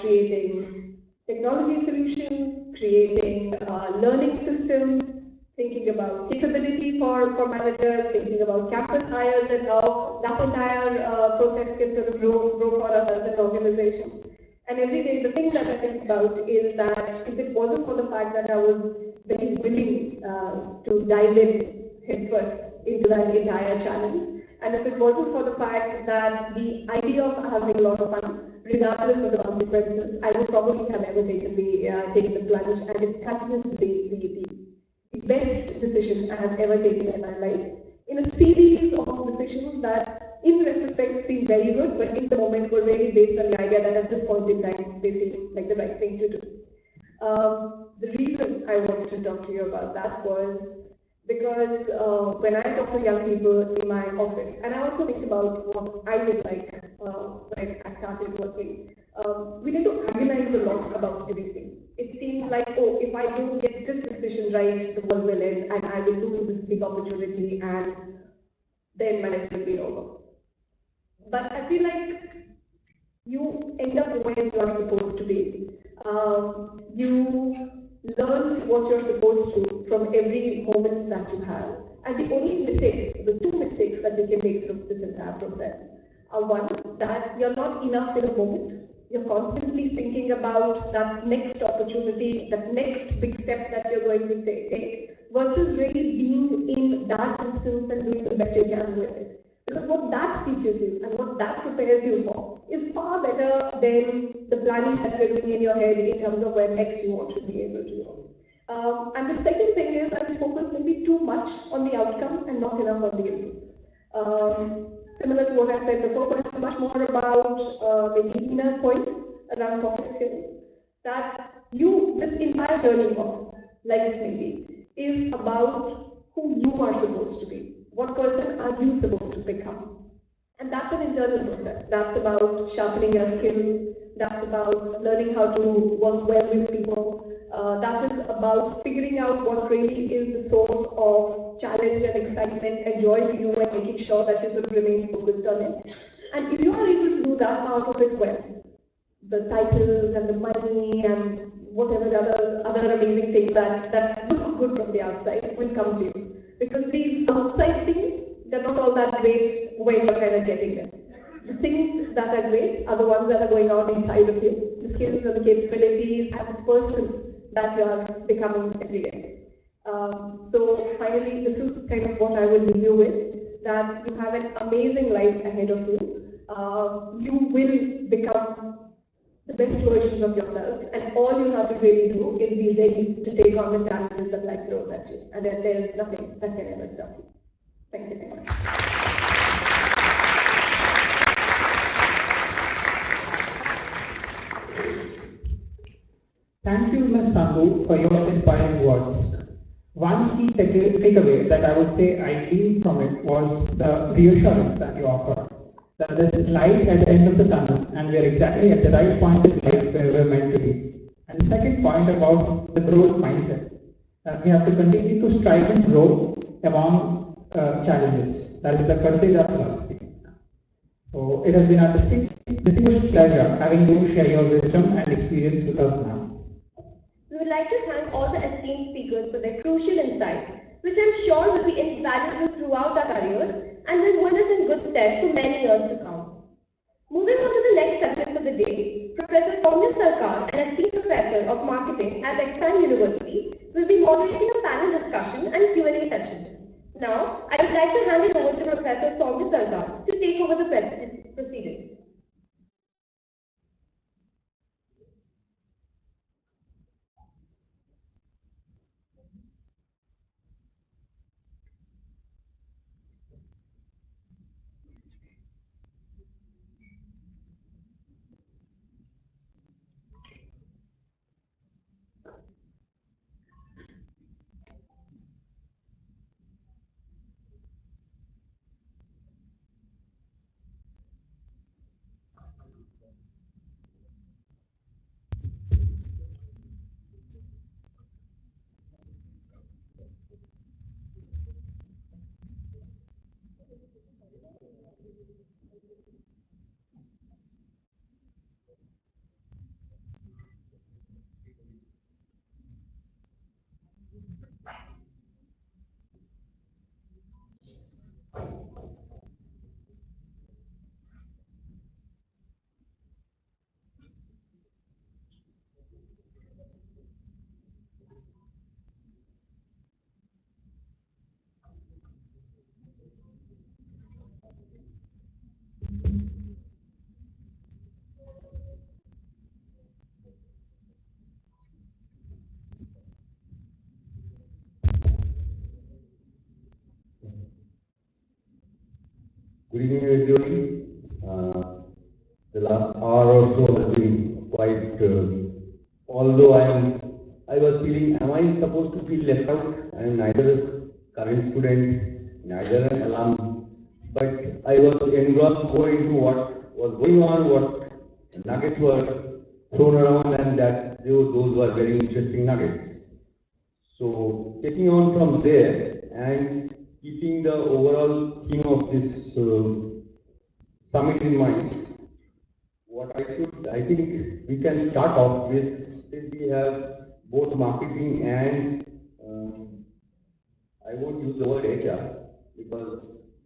creating technology solutions, creating learning systems, thinking about capability for managers, thinking about campus hires and how that entire process can sort of grow for us as an organization. And every day, the thing that I think about is that if it wasn't for the fact that I was very willing to dive in headfirst into that entire challenge, and if it wasn't for the fact that the idea of having a lot of fun, regardless of the consequences, I would probably have never taken the plunge, and it continues to be the best decision I have ever taken in my life. In a series of decisions that, in retrospect, seem very good, but in the moment were really based on the idea that at this point in time, they seem like the right thing to do. The reason I wanted to talk to you about that was because when I talk to young people in my office, and I also think about what I was like when I started working, we tend to agonize a lot about everything. It seems like, oh, if I don't get this decision right, the world will end, and I will lose this big opportunity, and then my life will be over. But I feel like you end up where you are supposed to be. You learn what you're supposed to from every moment that you have. And the only mistake, the two mistakes that you can make through this entire process are one, that you're not enough in a moment. You're constantly thinking about that next opportunity, that next big step that you're going to take, versus really being in that instance and doing the best you can with it. Because what that teaches you and what that prepares you for is far better than the planning that you're doing in your head in terms of where next you want to be able to go. And the second thing is that you focus maybe too much on the outcome and not enough on the inputs. Similar to what I said before, but it's much more about the inner point around profit skills. That this entire journey of life maybe is about who you are supposed to be. What person are you supposed to become? And that's an internal process. That's about sharpening your skills. That's about learning how to work well with people. That is about figuring out what really is the source of challenge and excitement and joy for you and making sure that you sort of remain focused on it. And if you are able to do that part of it well, the titles and the money and whatever other amazing things that look good from the outside will come to you. Because these outside things, they're not all that great when you're kind of getting them. The things that are great are the ones that are going on inside of you, the skills and the capabilities and the person that you are becoming every day. So finally, this is kind of what I will leave you with. that you have an amazing life ahead of you. You will become the best versions of yourselves, and all you have to really do is be ready to take on the challenges that life throws at you, and that there is nothing that can ever stop you. Thank you very much. Thank you, Ms. Sandhu, for your inspiring words. One key takeaway that I would say I gleaned from it was the reassurance that you offer. That there's light at the end of the tunnel, and we are exactly at the right point in life where we're meant to be. And the second point about the growth mindset, that we have to continue to strive and grow among challenges. That is the Kartega philosophy. So it has been a distinguished pleasure having you share your wisdom and experience with us now. We would like to thank all the esteemed speakers for their crucial insights, which I'm sure will be invaluable throughout our careers and will hold us in good stead for many years to come. Moving on to the next segment of the day, Professor Soumya Sarkar, an esteemed professor of marketing at Exime University, will be moderating a panel discussion and Q&A session. Now, I would like to hand it over to Professor Soumya Sarkar to take over the proceedings. Good evening, everybody. The last hour or so has been quite. Although I was feeling, am I supposed to feel left out? I am neither a current student, neither an alum, but I was engrossed more into what was going on, what nuggets were thrown around, and that those were very interesting nuggets. So, taking on from there and keeping the overall theme of this summit in mind, I think we can start off with, since we have both marketing and I won't use the word HR because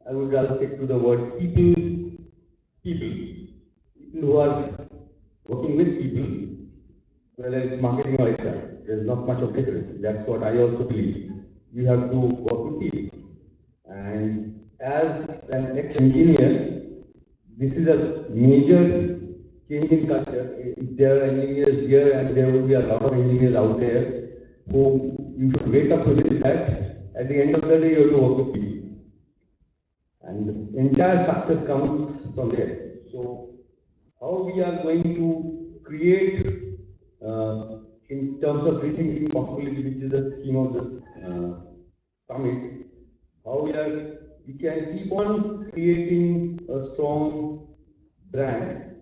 I would rather stick to the word people who are working with people, whether it's marketing or HR. There's not much of difference. That's what I also believe. You have to work with people. And as an ex-engineer, this is a major change in culture. If there are engineers here, and there will be a lot of engineers out there who you should wake up to this, that at the end of the day you have to work with people. And this entire success comes from there. So how we are going to create in terms of rethinking possibility, which is the theme of this summit, how we can keep on creating a strong brand,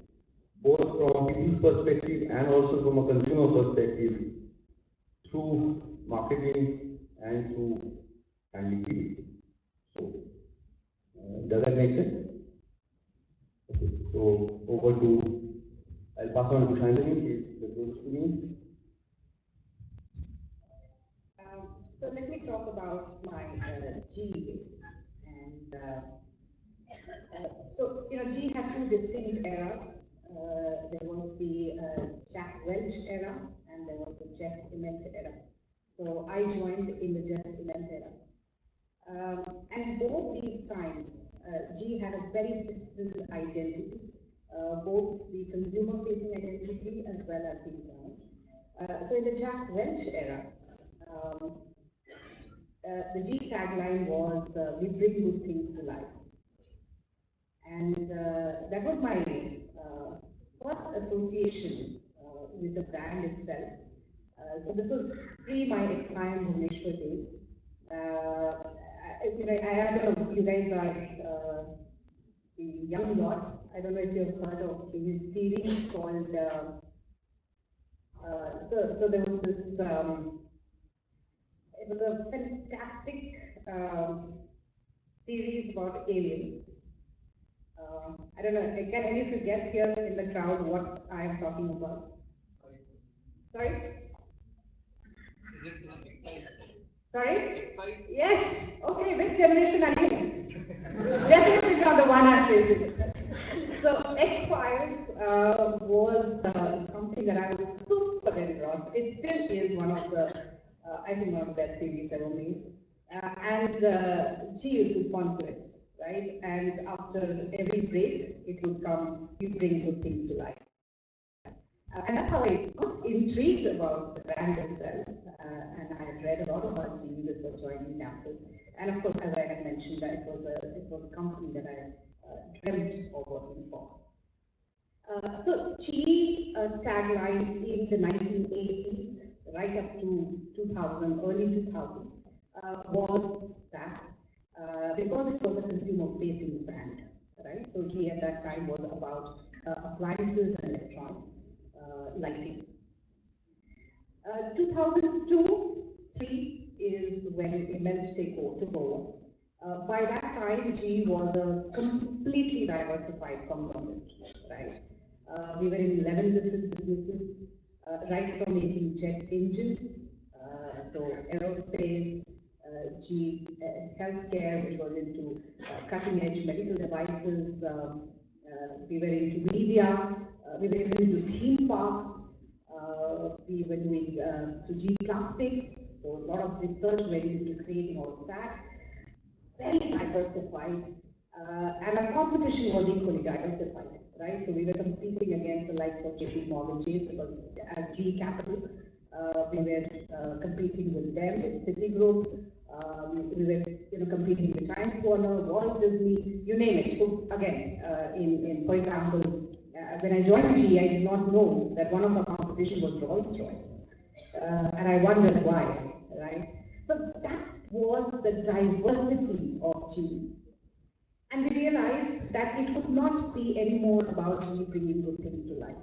both from people's perspective and also from a consumer perspective, through marketing and through handling people. So, does that make sense? Okay, so over to, I'll pass on to Sayantani, please, the close to me. So let me talk about my GE days. And so, GE had two distinct eras. There was the Jack Welch era and there was the Jeff Ement era. So I joined in the Jeff Ement era. And both these times, G had a very different identity, both the consumer-facing identity as well as the internal. So in the Jack Welch era, um, the G tagline was, "We bring good things to life." And that was my first association with the brand itself. So this was pre my Exime Bhubaneswar days. I don't know, you guys are the young lot. I don't know if you've heard of the series called. So there was this. It was a fantastic series about aliens. I don't know, can any of you guess here in the crowd what I am talking about? Sorry? Sorry? Yes. Okay, which generation are you? Definitely not the one I'm facing. So X-Files was something that I was super engrossed. It still is one of the, I think one of the best series ever made. And she used to sponsor it, right? And after every break, it would come, "You bring good things to life." And that's how I got intrigued about the brand itself. And I had read a lot about GE before joining campus. And of course, as I had mentioned, that it was a company that I dreamt of working for. So GE tagline in the 1980s, right up to 2000, early 2000, was that because it was a consumer-facing brand, right? So GE at that time was about appliances and electronics. Lighting. 2002-3 is when Imelt took over. By that time, GE was a completely diversified conglomerate, right? We were in 11 different businesses, right from making jet engines, so aerospace, GE healthcare, which was into cutting-edge medical devices. We were into media. We were even into theme parks. We were doing G plastics, so a lot of research went into creating all of that. Very diversified, and our competition was equally diversified, right? So we were competing against the likes of JP Morgan Chase because as G Capital, we were competing with them, with Citigroup. We were competing with Times Warner, Walt Disney, you name it. So again, for example, when I joined GE, I did not know that one of our competition was Rolls-Royce. And I wondered why, right? So that was the diversity of GE. And we realized that it could not be any more about GE bringing good things to life.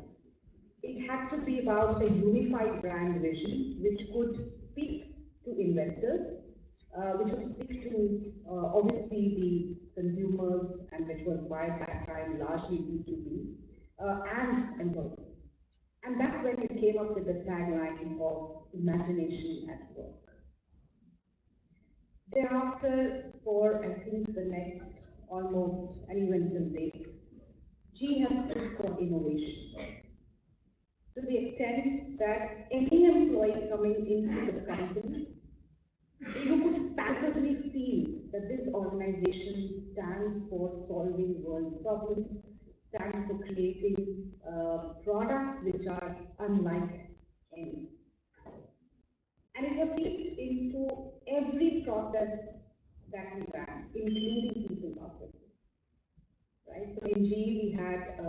It had to be about a unified brand vision which could speak to investors, which would speak to obviously the consumers, and which was by that time largely B2B, and employees. And that's when we came up with the tagline of imagination at work. Thereafter, for I think the next almost, and even till date, G has stood for innovation. To the extent that any employee coming into the company, you could palpably feel that this organization stands for solving world problems, stands for creating products which are unlike any. And it was seeped into every process that we ran, including people processes. Right? So in G, we had a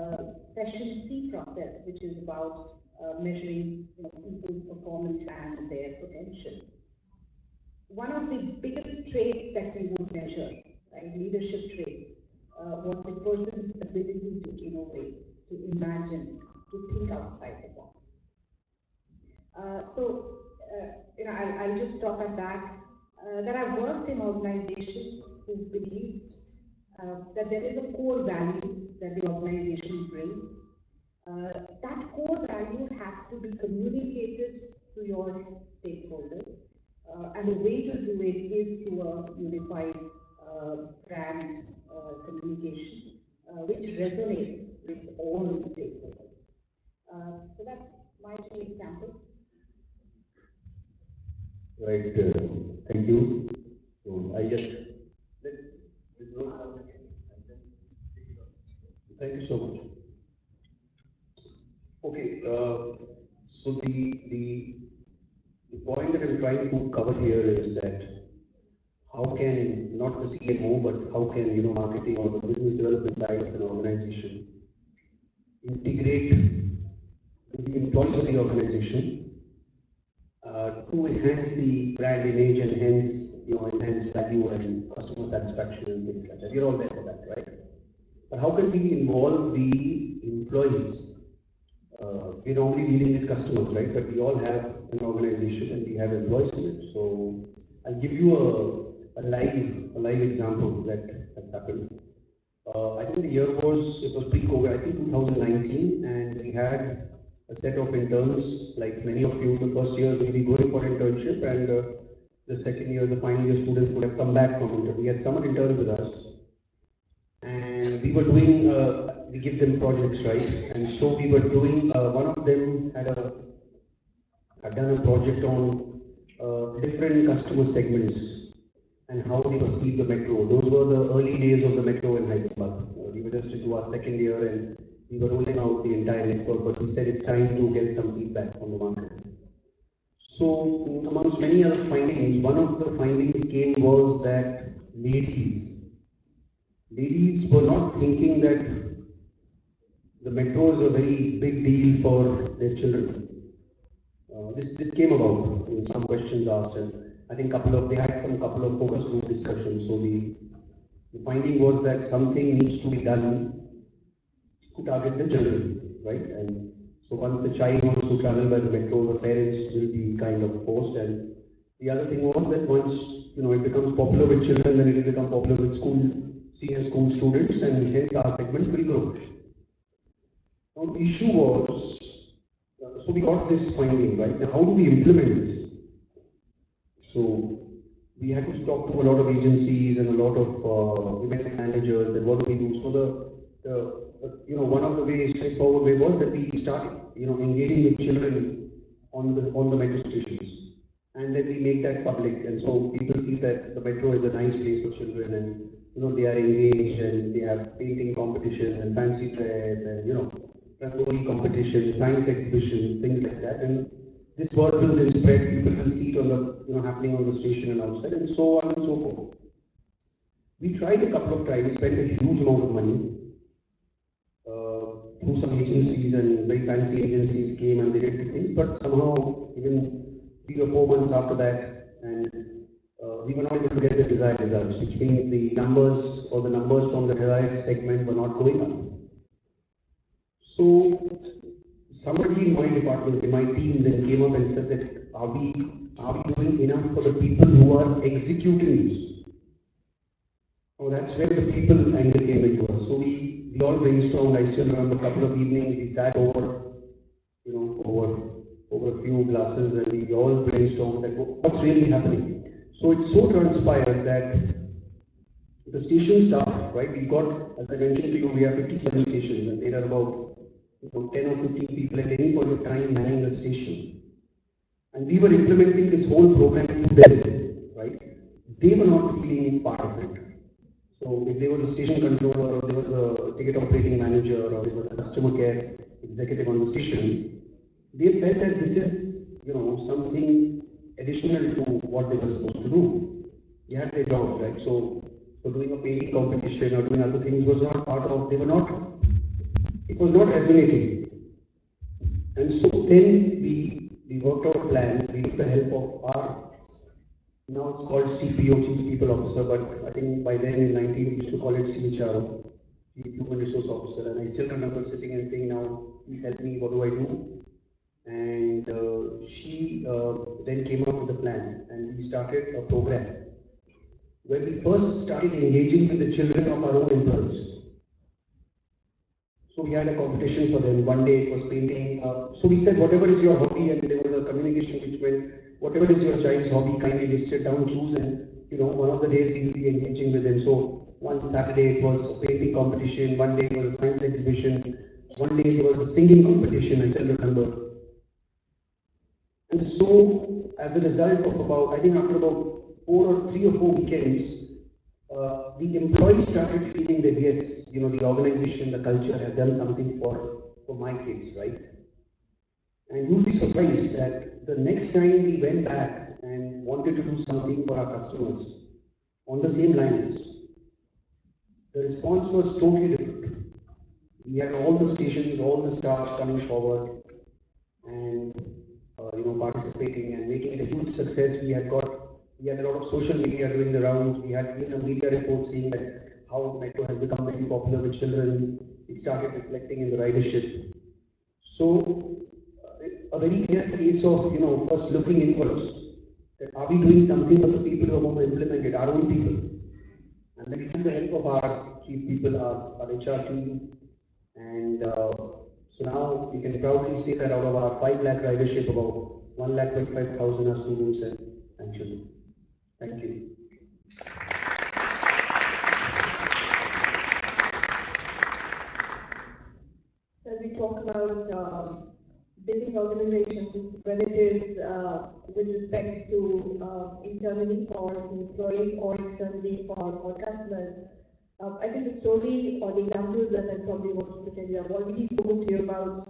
session C process, which is about measuring people's performance and their potential. One of the biggest traits that we would measure, right, leadership traits, was the person's ability to innovate, to imagine, to think outside the box. I'll just stop at that. That I've worked in organizations who believe that there is a core value that the organization brings. That core value has to be communicated to your stakeholders. And the way to do it is through a unified brand communication, which resonates with all the stakeholders. So that's my example. Right, thank you. So I guess this one. Thank you so much. Okay, so the point that I'm trying to cover here is that how can not the CMO, but how can marketing or the business development side of an organization integrate with the employees of the organization to enhance the brand image and hence enhance value and customer satisfaction and things like that. You're all there for that, right? But how can we involve the employees? We're normally dealing with customers, right? But we all have an organization and we have employees in it. So I'll give you a live example that has happened. I think the year was pre-COVID, I think 2019, and we had a set of interns, like many of you, the first year will be going for internship, and the second year, the final year students would have come back from intern. We had summer interns with us, and we were doing, we give them projects, right? And so we were doing, one of them had done a project on different customer segments and how they perceive the metro. Those were the early days of the metro in Hyderabad. We were just into our second year and we were rolling out the entire network, but we said it's time to get some feedback from the market. So, amongst many other findings, one of the findings came was that ladies were not thinking that the metro is a very big deal for their children. This came about in some questions asked, and I think they had some couple of focus group discussions. So the finding was that something needs to be done to target the children, right? And so once the child wants to travel by the metro, the parents will be kind of forced. And the other thing was that once it becomes popular with children, then it will become popular with senior school students, and hence our segment will grow. Now the issue was, so we got this finding, right? Now how do we implement this? So we had to talk to a lot of agencies and a lot of event managers. And what do we do? So one of the ways, straightforward way, was that we started engaging with children on the metro stations, and then we make that public. And so people see that the metro is a nice place for children, and they are engaged, and they have painting competitions and fancy dress, and rangoli competitions, science exhibitions, things like that. And this word will then spread. People will see it on the happening on the station and outside, and so on and so forth. We tried a couple of times, spent a huge amount of money through some agencies, and very fancy agencies came and they did the things, but somehow even 3 or 4 months after that, and we were not able to get the desired results, which means the numbers from the desired segment were not going up. So somebody in my department, in my team, then came up and said that are we doing enough for the people who are executing this? Oh, that's where the people angle came into us. So we all brainstormed. I still remember a couple of evenings we sat over a few glasses, and we all brainstormed that what's really happening. So it's so transpired that the station staff, right? We got, as I mentioned to you, we have 57 stations, and there are about 10 or 15 people at any point of time manning the station. And we were implementing this whole program through them, right? They were not feeling part of it. So if there was a station controller, or there was a ticket operating manager, or there was a customer care executive on the station, they felt that this is, something additional to what they were supposed to do. They had their job, right? So doing a painting competition or doing other things was not part of, it was not resonating. And so then we worked out a plan. We took the help of our, now it's called CPO, Chief People Officer, but I think by then in 19 we used to call it CHRO, Chief Human Resource Officer. And I still remember sitting and saying, now please help me, what do I do? And she then came up with a plan, and we started a program where we first started engaging with the children of our own employees. So we had a competition for them. One day it was painting. So we said, whatever is your hobby, and there was a communication which went, whatever is your child's hobby, kindly listed down, choose, and one of the days we will be engaging with them. So one Saturday it was a painting competition, one day it was a science exhibition, one day it was a singing competition, I still remember. And so as a result of I think after about 3 or 4 weekends, the employees started feeling that yes, the organization, the culture has done something for my kids, right? And you'd be surprised that the next time we went back and wanted to do something for our customers on the same lines, the response was totally different. We had all the stations, all the staff coming forward and participating and making it a huge success. We had a lot of social media doing the rounds. We had even a media report saying that how Metro has become very popular with children. It started reflecting in the ridership. So a very clear case of us looking inwards. That are we doing something for the people who are going to implement it, our own people? And then we took the help of our chief people, our HR team, and so now we can proudly say that out of our 5 lakh ridership, about 1,25,000 are students and children. Thank you. So as we talk about building organizations, whether it is with respect to internally for employees or externally for customers, I think the story or the examples that I probably wanted to tell you, I've already spoken to you about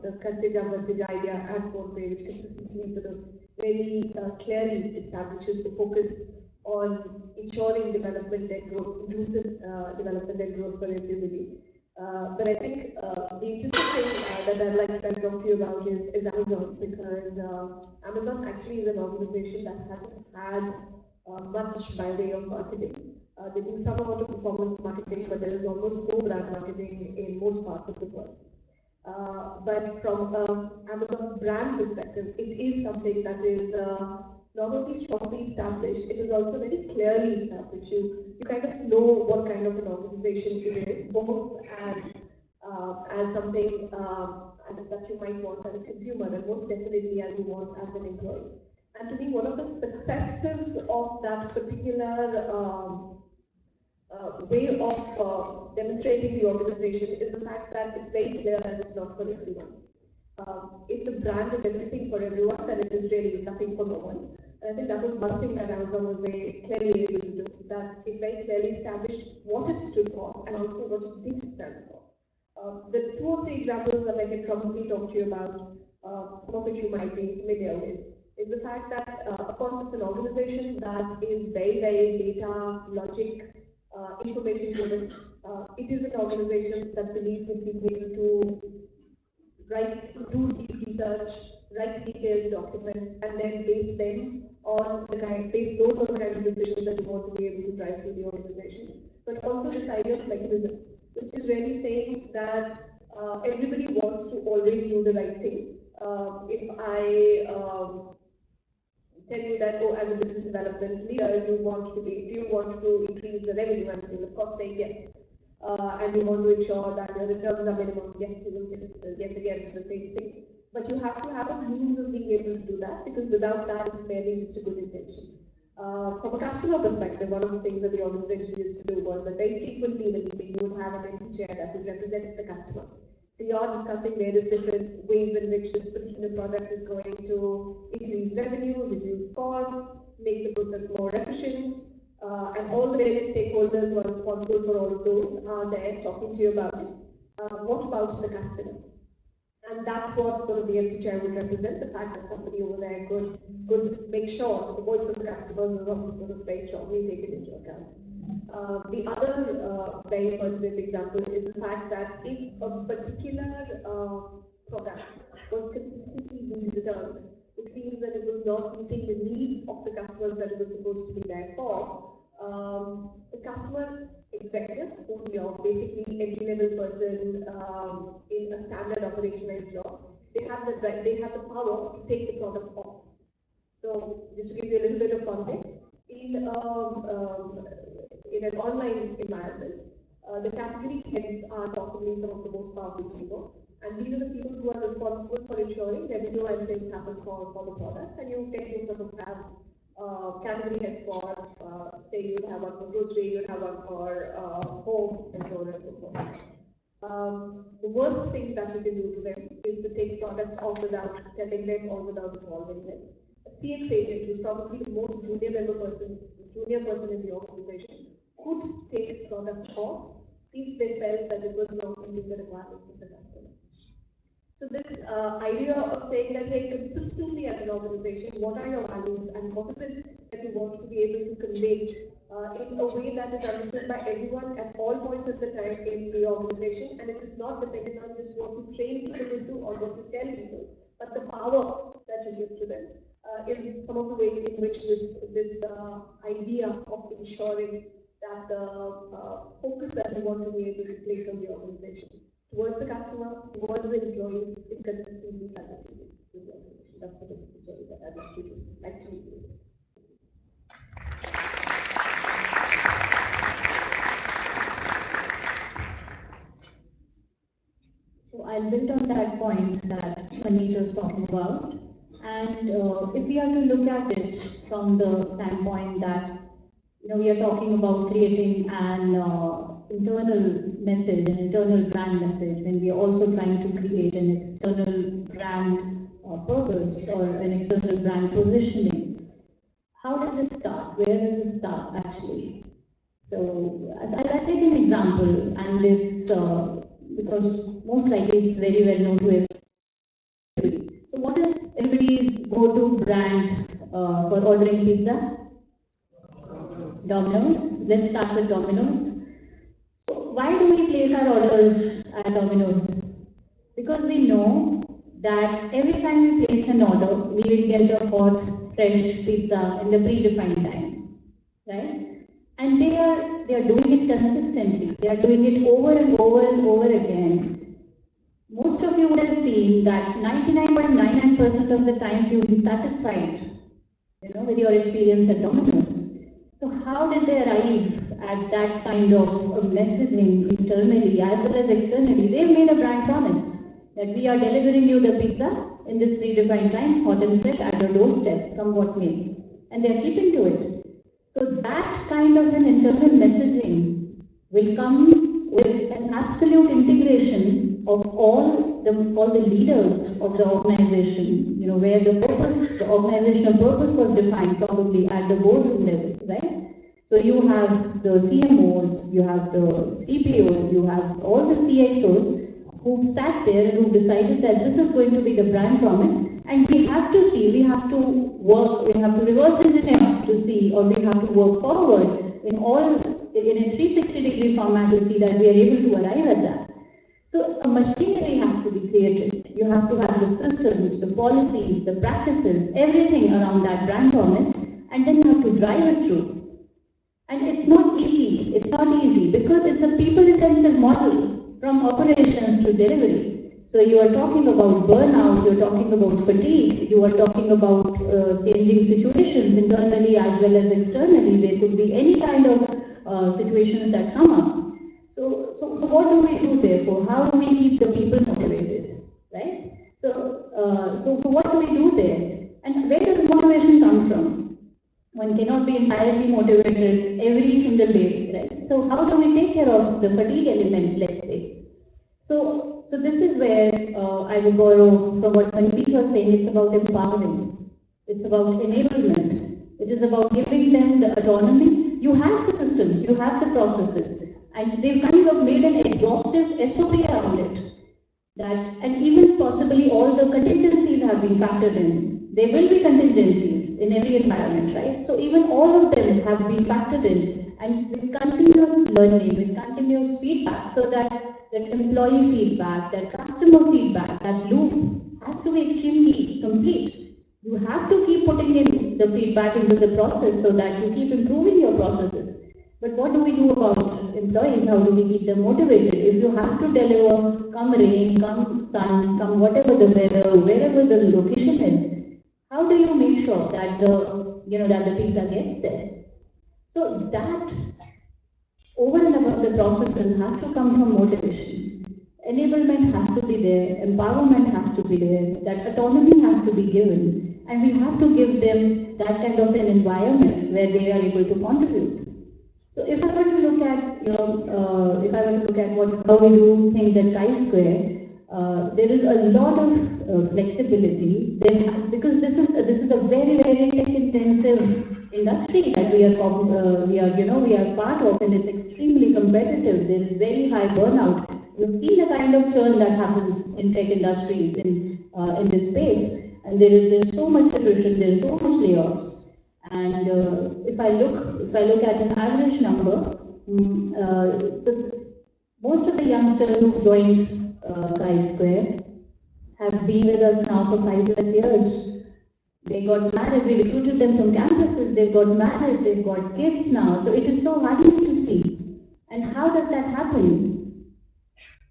the Karteja Varteja idea and Portray, which consistently sort of very clearly establishes the focus on ensuring development and growth, inclusive development and growth for everybody. But I think the interesting thing that I'd like to talk to you about is Amazon, because Amazon actually is an organization that hasn't had much by way of marketing. They do some amount of performance marketing, but there is almost no brand marketing in most parts of the world. But from Amazon brand perspective, it is something that is not only strongly established, it is also very clearly established. You kind of know what kind of an organization it is, both as something that you might want as a consumer, and most definitely as you want as an employee. And to me, one of the successes of that particular way of demonstrating the organization is the fact that it's very clear that it's not for everyone. If the brand is everything for everyone, then it is really nothing for no one. And I think that was one thing that Amazon was very clearly able to do, that it very clearly established what it stood for and also what it did stand for. The 2 or 3 examples that I can probably talk to you about, some of which you might be familiar with, is the fact that, of course, it's an organization that is very, very data, logic, information driven. It is an organization that believes in being able to do deep research, write detailed documents, and then base those on the kind of decisions that you want to be able to drive through the organization. But also this idea of mechanisms, which is really saying that everybody wants to always do the right thing. If I tell you that, oh, as a business development leader, do you want to increase the revenue? And you will of course say yes. And you want to ensure that your returns are minimum. Yes, you will get yes again to the same thing. But you have to have a means of being able to do that, because without that, it's merely just a good intention. From a customer perspective, one of the things that the organization used to do was that very frequently in a meeting, you would have an empty chair that would represent the customer. So you are discussing various different ways in which this particular product is going to increase revenue, reduce costs, make the process more efficient, and all the various stakeholders who are responsible for all of those are there talking to you about it. What about the customer? And that's what sort of the empty chair would represent, the fact that somebody over there could make sure that the voice of the customers was also sort of very strongly taken into account. The other very pertinent example is the fact that if a particular product was consistently being returned, which means that it was not meeting the needs of the customers that it was supposed to be there for, the customer executive, who's basically entry-level person in a standard operationalized job, they have the power to take the product off. So just to give you a little bit of context, in an online environment, the category heads are possibly some of the most powerful people, and these are the people who are responsible for ensuring revenue and sales happen for the product. And you tend to sort of have category heads for, say, you would have one for grocery, you would have one for home, and so on and so forth. The worst thing that you can do to them is to take products off without telling them or without involving them. A CX agent is probably the most junior level person junior person in the organization could take products off if they felt that it was not meeting the requirements of the customer. So this idea of saying that, hey, consistently as an organization, what are your values and what is it that you want to be able to convey in a way that is understood by everyone at all points of the time in the organization, and it is not dependent on just what you train people into or what you tell people, but the power that you give to them in some of the ways in which this idea of ensuring that the focus that we want to be able to place on the organization towards the customer, towards the employee, is consistently validated with the organization. That's sort of the story that I'd like to do. So I'll build on that point that Manmeet was talking about. And if we are to look at it from the standpoint that we are talking about creating an internal message, an internal brand message, when we are also trying to create an external brand purpose or an external brand positioning. How does it start? Where does it start actually? So I'll take an example, and it's because most likely it's very well known to everybody. So what is everybody's go-to brand for ordering pizza? Domino's. Let's start with Domino's. So why do we place our orders at Domino's? Because we know that every time we place an order, we will get a hot, fresh pizza in the predefined time, right? And they are doing it consistently. They are doing it over and over and over again. Most of you would have seen that 99.99% of the times you'll be satisfied, with your experience at Domino's. So how did they arrive at that kind of messaging internally as well as externally? They've made a brand promise that we are delivering you the pizza in this predefined time, hot and fresh at your doorstep, come what may. And they're keeping to it. So that kind of an internal messaging will come with an absolute integration of all the leaders of the organization, where the organizational purpose was defined probably at the boardroom level, right? So you have the CMOs, you have the CPOs, you have all the CXOs who sat there and who decided that this is going to be the brand promise, and we have to see, we have to work, we have to reverse engineer to see, or we have to work forward in a 360-degree format to see that we are able to arrive at that. So a machinery has to be created. You have to have the systems, the policies, the practices, everything around that brand promise, and then you have to drive it through. And it's not easy. It's not easy because it's a people-intensive model from operations to delivery. So you are talking about burnout, you're talking about fatigue, you are talking about changing situations internally as well as externally. There could be any kind of situations that come up. So what do we do therefore? How do we keep the people motivated, right? So what do we do there? And where does motivation come from? One cannot be entirely motivated every single day, right? So how do we take care of the fatigue element, let's say? So this is where I would borrow from what Manmeet was saying. It's about empowering. It's about enablement. It is about giving them the autonomy. You have the systems, you have the processes, and they've kind of made an exhaustive SOP around it. And even possibly all the contingencies have been factored in. There will be contingencies in every environment, right? So even all of them have been factored in, and with continuous learning, with continuous feedback, so that employee feedback, that customer feedback, that loop has to be extremely complete. You have to keep putting in the feedback into the process so that you keep improving your processes. But what do we do about employees? How do we keep them motivated? If you have to deliver, come rain, come sun, come whatever the weather, wherever the location is, how do you make sure that the pizza gets there? So that over and above the processes has to come from motivation. Enablement has to be there, empowerment has to be there, that autonomy has to be given, and we have to give them that kind of an environment where they are able to contribute. So if I were to look at, how we do things at Chi-Square, there is a lot of flexibility. Because this is a very, very tech-intensive industry that we are part of, and it's extremely competitive. There is very high burnout. We've seen the kind of churn that happens in tech industries in this space, and there's so much attrition, there is so much layoffs. And if I look at an average number, so most of the youngsters who joined Chi-Square have been with us now for 5+ years. They got married, we recruited them from campuses, they've got married, they've got kids now. So it is so heartening to see. And how does that happen?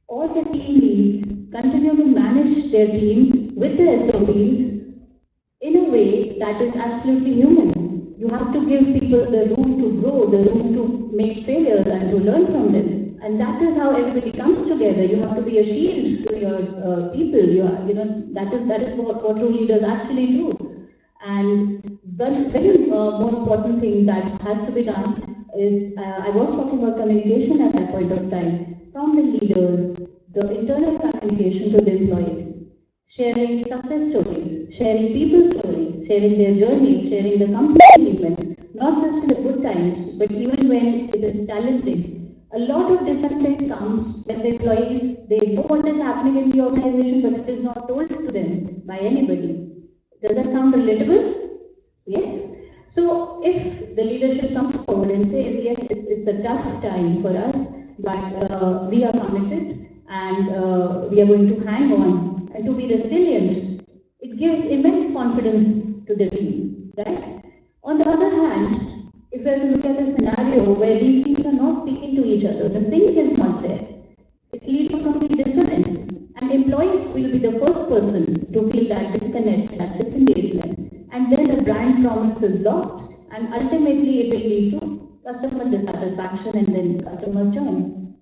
All the team leads continue to manage their teams with the SOPs in a way that is absolutely human. You have to give people the room to grow, the room to make failures and to learn from them. And that is how everybody comes together. You have to be a shield to your people. That is what true leaders actually do. And the very more important thing that has to be done is, I was talking about communication at that point of time, from the leaders, the internal communication to the employees, sharing success stories, sharing people stories, sharing their journeys, sharing the company achievements, not just in the good times, but even when it is challenging. A lot of dissent comes when the employees, they know what is happening in the organization, but it is not told to them by anybody. Does that sound relatable? Yes. So if the leadership comes forward and says, yes, it's a tough time for us, but we are committed and we are going to hang on and to be resilient, it gives immense confidence to the team, right? On the other hand, if we are to look at a scenario where these teams are not speaking to each other, the sync is not there, it leads to complete dissonance, and employees will be the first person to feel that disconnect, that disengagement, and then the brand promise is lost, and ultimately it will lead to customer dissatisfaction and then customer churn.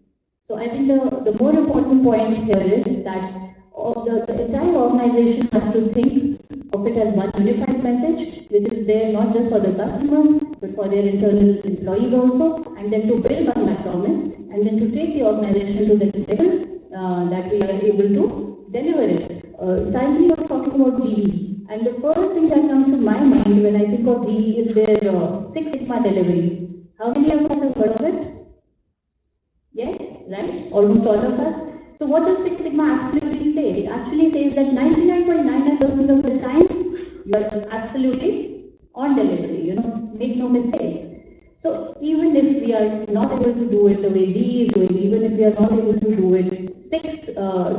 So I think the more important point here is that the entire organization has to think of it as one unified message, which is there not just for the customers, but for their internal employees also, and then to build on that promise, and then to take the organization to the level that we are able to deliver it. Sayantani was talking about GE, and the first thing that comes to my mind when I think of GE is their Six Sigma delivery. How many of us have heard of it? Yes, right? Almost all of us. So what does Six Sigma absolutely say? It actually says that 99.99% of the time, you are absolutely on delivery, make no mistakes. So even if we are not able to do it the way GE is doing, even if we are not able to do it Six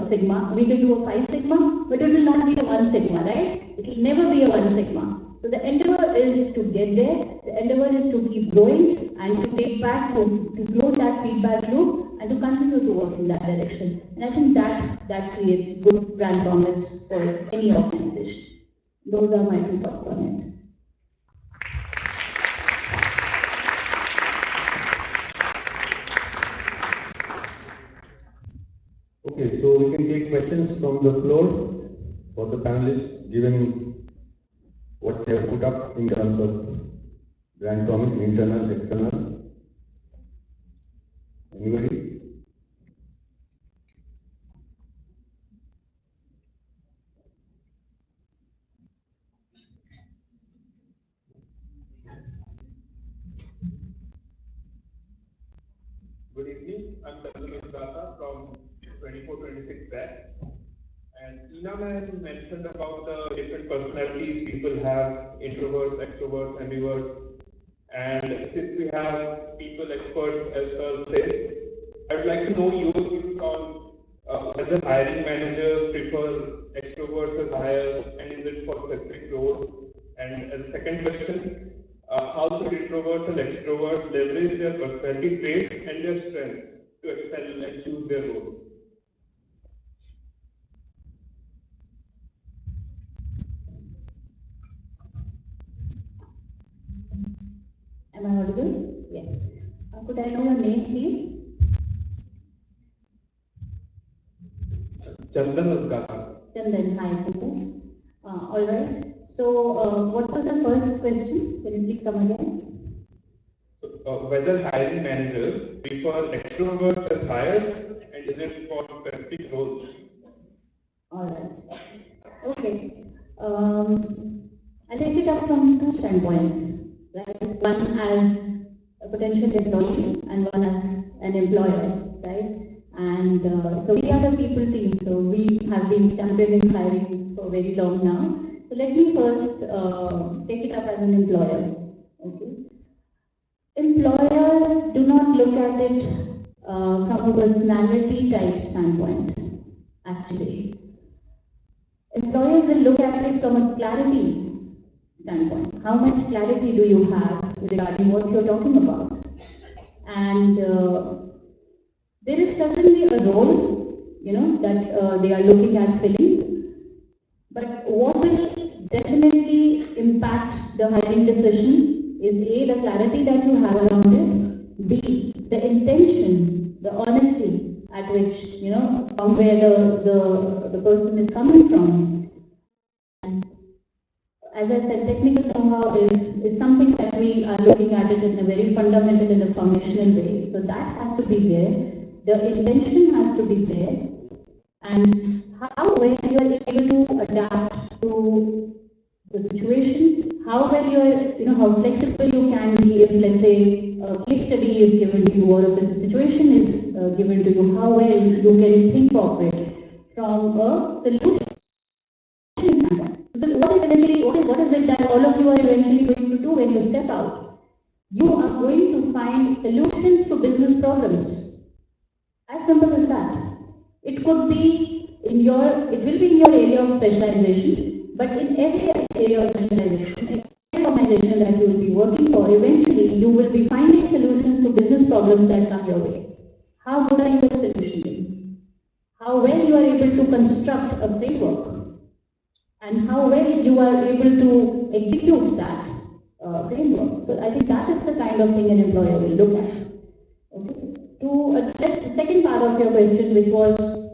Sigma, we can do a 5 Sigma, but it will not be a 1 Sigma, right? It will never be a 1 Sigma. So the endeavor is to get there, the endeavor is to keep growing and to take back, to close that feedback loop and to continue to work in that direction. And I think that creates good brand promise for any organization. Those are my 2 thoughts on it. Okay, so we can take questions from the floor for the panelists, given what they have put up in terms of brand promise, internal, external. Anybody? Good evening. I'm Sandhu from 2426 batch. And Ina ma'am mentioned about the different personalities people have, introverts, extroverts, ambiverts. And since we have people experts as Sir said, I would like to know your views on whether hiring managers prefer extroverts as hires and is it for specific roles? And as a second question, how should introverts and extroverts leverage their personality traits and their strengths to excel and choose their roles? Am I audible? Yes. Could I know your name, please? Chandan Adkar. Chandan, hi Chandan. All right. So, what was the first question? Can you please come again? So, whether hiring managers prefer extroverts as hires and is it for specific roles? All right. Okay. I'll take it up from 2 standpoints. right? One as a potential employee and one as an employer, right? And so we are the people team, so we have been championing hiring for very long now. So let me first take it up as an employer. Okay. Employers do not look at it from a personality type standpoint, actually. Employers will look at it from a clarity standpoint. How much clarity do you have regarding what you're talking about? And there is certainly a role, that they are looking at filling. But what will definitely impact the hiring decision is A, the clarity that you have around it, B, the intention, the honesty at which, from where the person is coming from. And as I said, technical know-how is something that we are looking at it in a very fundamental and a foundational way. So that has to be there. The intention has to be there. And how well you are able to adapt to the situation, how well you are, how flexible you can be if, let's say, a case study is given to you or if a situation is given to you, how well you can think of it from a solution standpoint. Because what is it that all of you are eventually going to do when you step out? You are going to find solutions to business problems. As simple as that. It could be it will be in your area of specialization, but in every area of specialization, in every organization that you will be working for, eventually you will be finding solutions to business problems that come your way. How good are you at solutioning? How well you are able to construct a framework? And how well you are able to execute that framework. So I think that is the kind of thing an employer will look at. Okay. To address the second part of your question, which was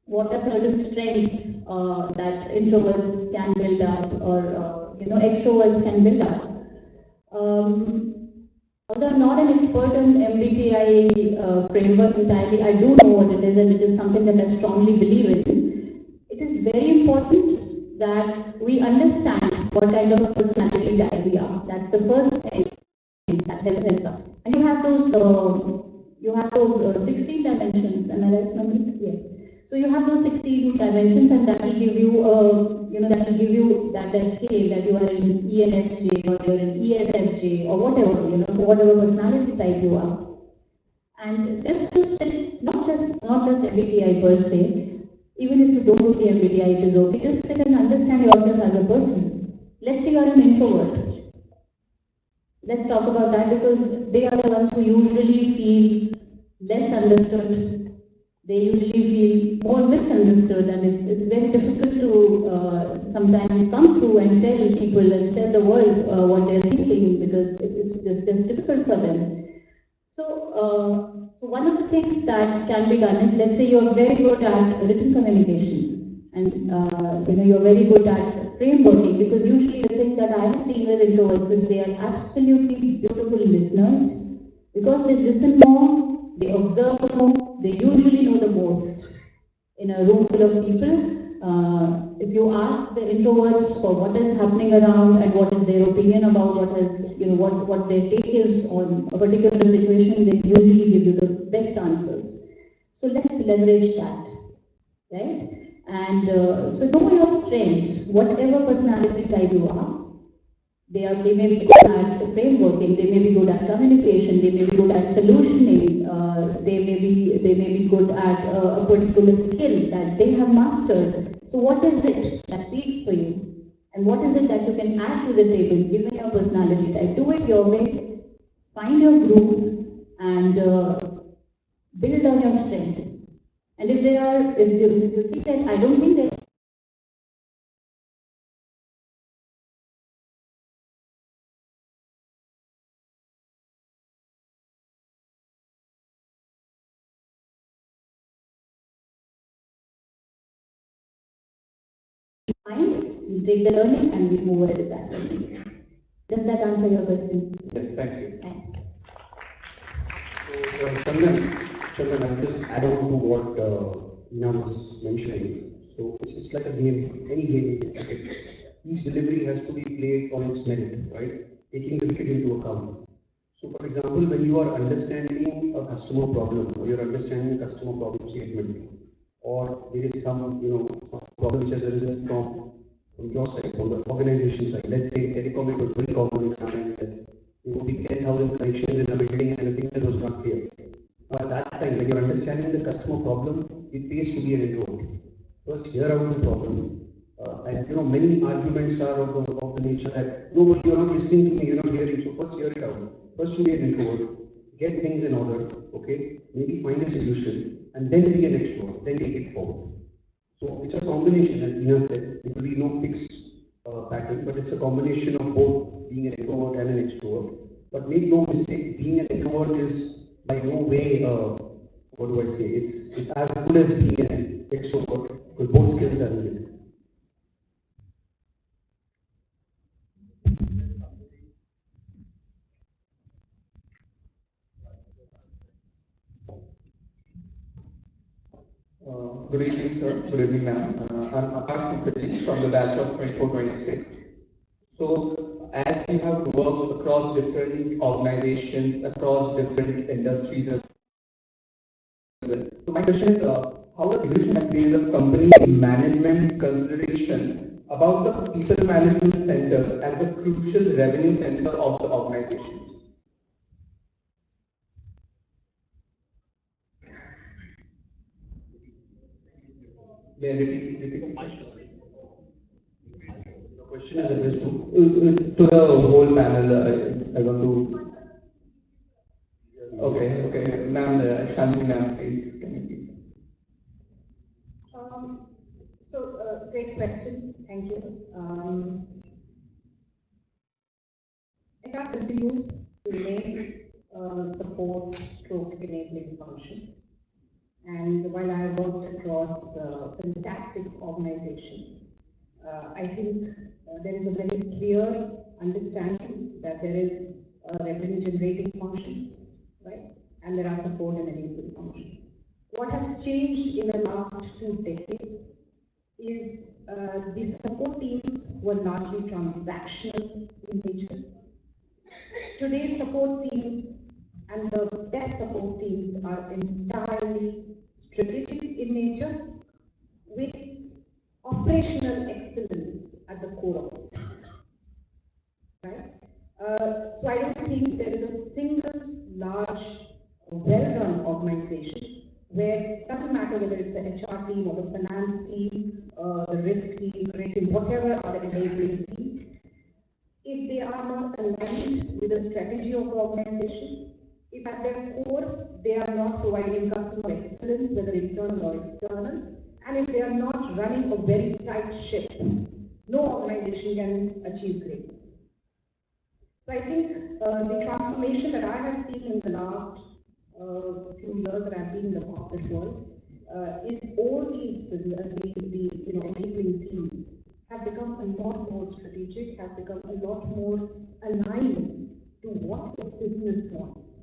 what are certain strengths that introverts can build up or extroverts can build up. Although I'm not an expert in MBTI framework entirely, I do know what it is, and it is something that I strongly believe in. It is very important that we understand what kind of a personality type we are. That's the first thing that helps us. And you have those 16 dimensions. Am I right, Manmeet? Yes. So you have those 16 dimensions, and that will give you that scale that you are in ENFJ or you're in ESFJ or whatever, so whatever personality type you are. And just to sit, not just MBTI per se, even if you don't do the MBTI, it is okay. Just sit and understand yourself as a person. Let's say you're an introvert. Let's talk about that because they are the ones who usually feel less understood. They usually feel more misunderstood, and it's very difficult to sometimes come through and tell people and tell the world what they're thinking because it's just difficult for them. So one of the things that can be done is, let's say you're very good at written communication, and you're very good at frameworking, because usually the thing that I have seen with introverts is they are absolutely beautiful listeners because they listen more, they observe more, they usually know the most in a room full of people. If you ask the introverts for what is happening around and what is their opinion about what their take is on a particular situation, they usually give you the best answers. So let's leverage that, right? And so know your strengths, whatever personality type you are. They may be good at frameworking, they may be good at communication, they may be good at solutioning, they may be good at a particular skill that they have mastered. So what is it that speaks for you? And what is it that you can add to the table given your personality type? Do it your way, find your groove, and build on your strengths. And if you think that, I don't think that mind, we take the learning and we move ahead with that learning. Does that answer your question? Yes, thank you. Okay. So, Chandan, I'll just add on to what Ina was mentioning. So, it's like a game, any game. Okay. Each delivery has to be played on its merit, right? taking the wicked into account. So, for example, when you are understanding a customer problem, or you're understanding a customer problem statement, or there is some, some problem which has arisen from your side, from the organization side. Let's say telecom, it was very common in our time that there would be 10,000 connections in a building and the signal was not clear. Now, at that time, when you're understanding the customer problem, it pays to be an introvert. First, hear out the problem. And many arguments are of the nature that no, but you're not listening to me, you're not hearing. So first, hear it out. First, to be an introvert, get things in order, okay? Maybe find a solution, and then be an extrovert, then take it forward. So it's a combination, as Dina said. There will be no fixed pattern, but it's a combination of both being an introvert and an extrovert. But make no mistake, being an introvert is by no way, what do I say? It's as good as being an extrovert, because both skills are needed. Good evening, sir. Good evening, ma'am. I'm Akash Mukherjee from the batch of 24-26. So, as you have worked across different organizations, across different industries as well, so my question is, how the division has been the company management's consideration about the people management centers as a crucial revenue center of the organizations? May I repeat the question? The question is addressed To the whole panel. I want to. Okay, ma'am, Sandhu, ma'am, please, can you please? Great question. Thank you. HR continues to remain support stroke enabling function. And while I have worked across fantastic organizations, I think there is a very clear understanding that there is revenue generating functions, right? And there are support and enabling functions. What has changed in the last 2 decades is the support teams were largely transactional in nature. Today's support teams and the best support teams are entirely strategic in nature with operational excellence at the core of it. Right? So I don't think there is a single large, well-run organization where it doesn't matter whether it's the HR team or the finance team, the risk team, whatever are the enabling teams. If they are not aligned with the strategy of the organization, if at their core they are not providing customer excellence, whether internal or external, and if they are not running a very tight ship, no organization can achieve greatness. So I think the transformation that I have seen in the last few years that I've been in the corporate world is all these enabling teams have become a lot more strategic, have become a lot more aligned to what the business wants.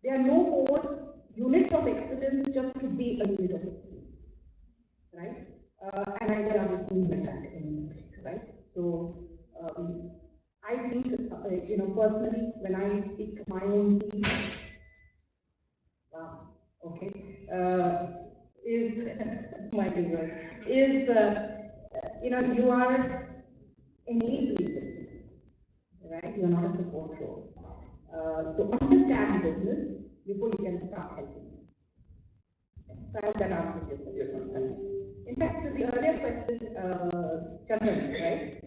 There are no more units of excellence just to be a unit of excellence, right? And neither are we seeing that anymore, right? So I think, personally, when I speak to my own team, wow, okay, is my favorite is you are enabling business, right? You are not a support role. So understand business before you can start helping. So I hope that answers your question. Yes, in fact, to the earlier question, Chandan, right?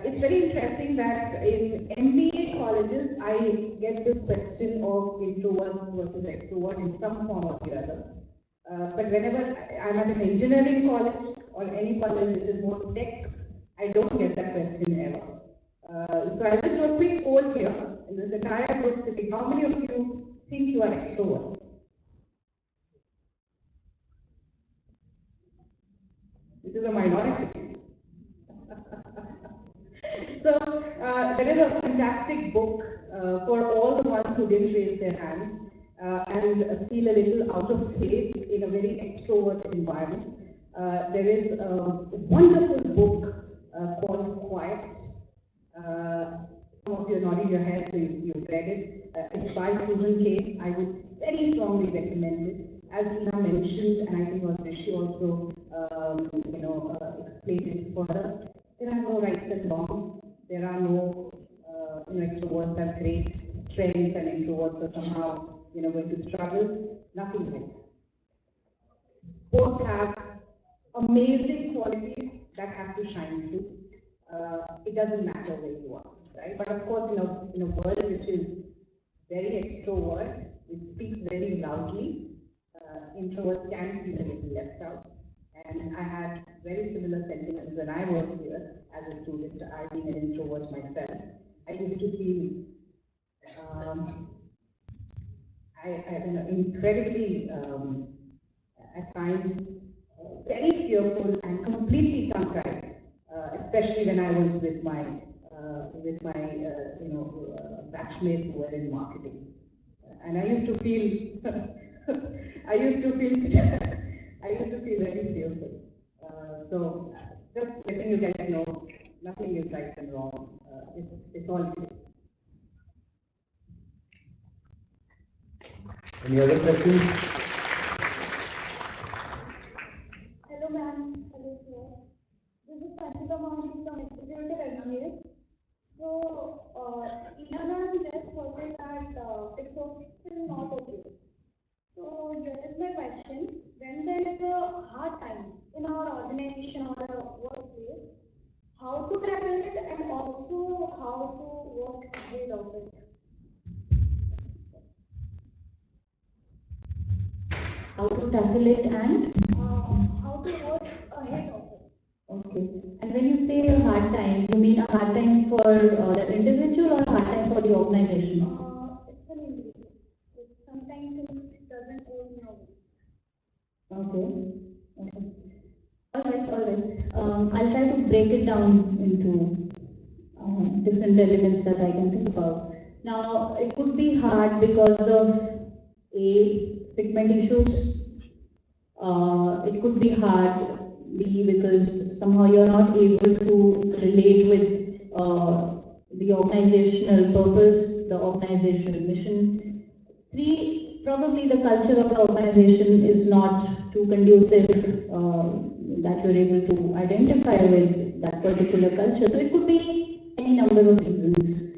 It's very interesting that in MBA colleges, I get this question of introverts versus extroverts in some form or the other. But whenever I'm at an engineering college or any college which is more tech, I don't get that question ever. So I'll just do a quick poll here in this entire group sitting. How many of you think you are extroverts? Which is a minority. So there is a fantastic book for all the ones who didn't raise their hands and feel a little out of place in a very extrovert environment. There is a wonderful book called Quiet. some of you are nodding your head, so you've read it. It's by Susan Kay. I would very strongly recommend it. As Ina mentioned, and I think what Rishi also, explained it further, there are no rights and wrongs. There are no, extroverts have great strengths and introverts are somehow, going to struggle. Nothing like that. Both have amazing qualities that has to shine through. It doesn't matter where you are, right? But of course, in a world which is very extrovert, which speaks very loudly, introverts can feel a little left out. And I had very similar sentiments when I was here as a student. I being an introvert myself, I used to feel incredibly at times very fearful and completely tongue-tied, especially when I was with my batchmates who were in marketing, and I used to feel I used to feel I used to feel very fearful. So just letting you guys know, nothing is right and wrong. It's all good. Any other questions? Hello ma'am, hello sir. This is Panchita Maharshi from Executive MBA. So, Ina ma'am just quoted that it's okay till not okay. So, here is my question. When there is a hard time in our organization or a workplace, how to tackle it and also how to work ahead of it? How to tackle it and? How to work ahead of it. Okay. And when you say a hard time, you mean a hard time for the individual or a hard time for the organization? It's an individual. Sometimes things doesn't go in your way. Okay. All right. I'll try to break it down into different elements that I can think about. Now, it could be hard because of fitment issues. It could be hard, because somehow you're not able to relate with the organizational purpose, the organizational mission. Probably the culture of the organization is not too conducive that you're able to identify with that particular culture. So it could be any number of reasons,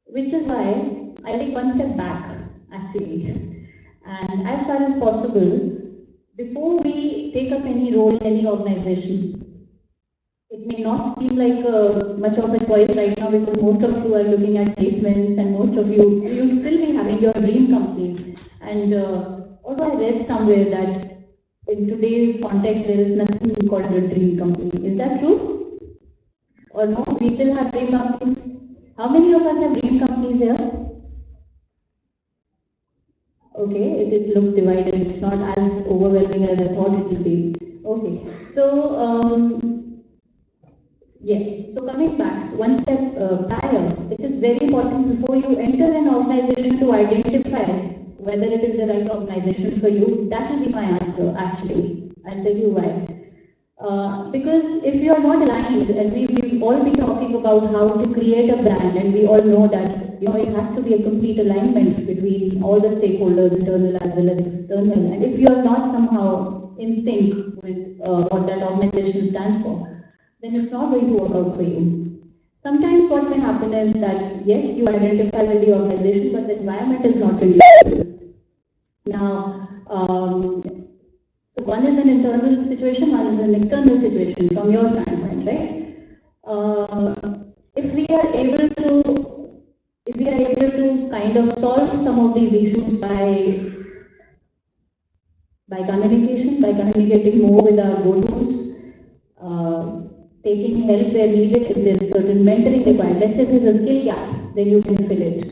which is why I take one step back, actually. And as far as possible, before we take up any role in any organization, it may not seem like much of a choice right now because most of you are looking at placements and most of you'll still be having your dream companies. And although I read somewhere that in today's context there is nothing called a dream company. Is that true? Or no? We still have dream companies? How many of us have dream companies here? Okay, it looks divided. It's not as overwhelming as I thought it would be. Okay, so yes. So coming back, one step prior, it is very important before you enter an organization to identify whether it is the right organization for you. That will be my answer. Actually, I'll tell you why. Because if you are not aligned, and we've all been talking about how to create a brand, and we all know that it has to be a complete alignment between all the stakeholders, internal as well as external. And if you are not somehow in sync with what that organization stands for, then it's not going to work out for you. Sometimes what may happen is that yes, you identify with the organization, but the environment is not conducive. Now, so one is an internal situation, one is an external situation from your standpoint, right? If we are able to kind of solve some of these issues by communication, by communicating more with our go-tos, taking help where needed, if there is certain mentoring required. Let's say there's a skill gap, then you can fill it.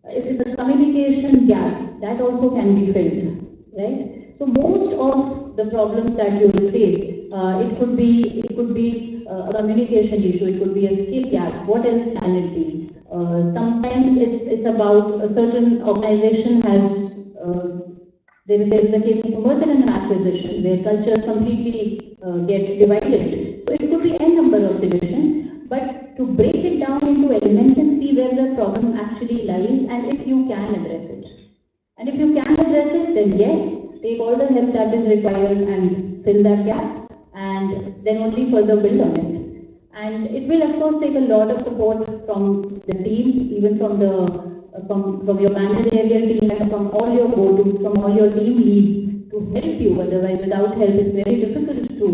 If it's a communication gap, that also can be filled, right? So most of the problems that you will face, it could be a communication issue, it could be a skill gap. What else can it be? Sometimes it's about a certain organization has there is a case of a merger and an acquisition where cultures completely get divided. So it could be n number of situations, but to break it down into elements and see where the problem actually lies and if you can address it. And if you can address it, then yes, take all the help that is required and fill that gap, and then only further build on it. And it will, of course, take a lot of support from the team, even from from your managerial team and from all your go-tos, from all your team leads to help you. Otherwise, without help, it's very difficult to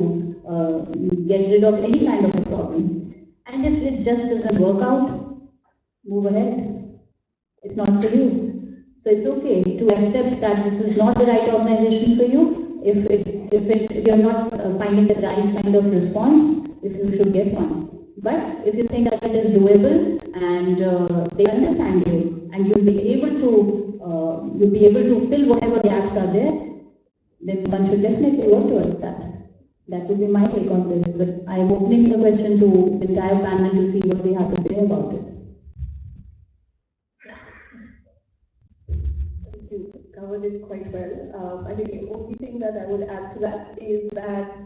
get rid of any kind of a problem. And if it just doesn't work out, move ahead. It's not for you. So it's okay to accept that this is not the right organization for you. If you're not finding the right kind of response, if you should get one. But if you think that it is doable and they understand you and you'll be able to fill whatever gaps are there, then one should definitely work towards that. That would be my take on this. But I'm opening the question to the entire panel to see what they have to say about it. You covered it quite well. I think the only thing that I would add to that is that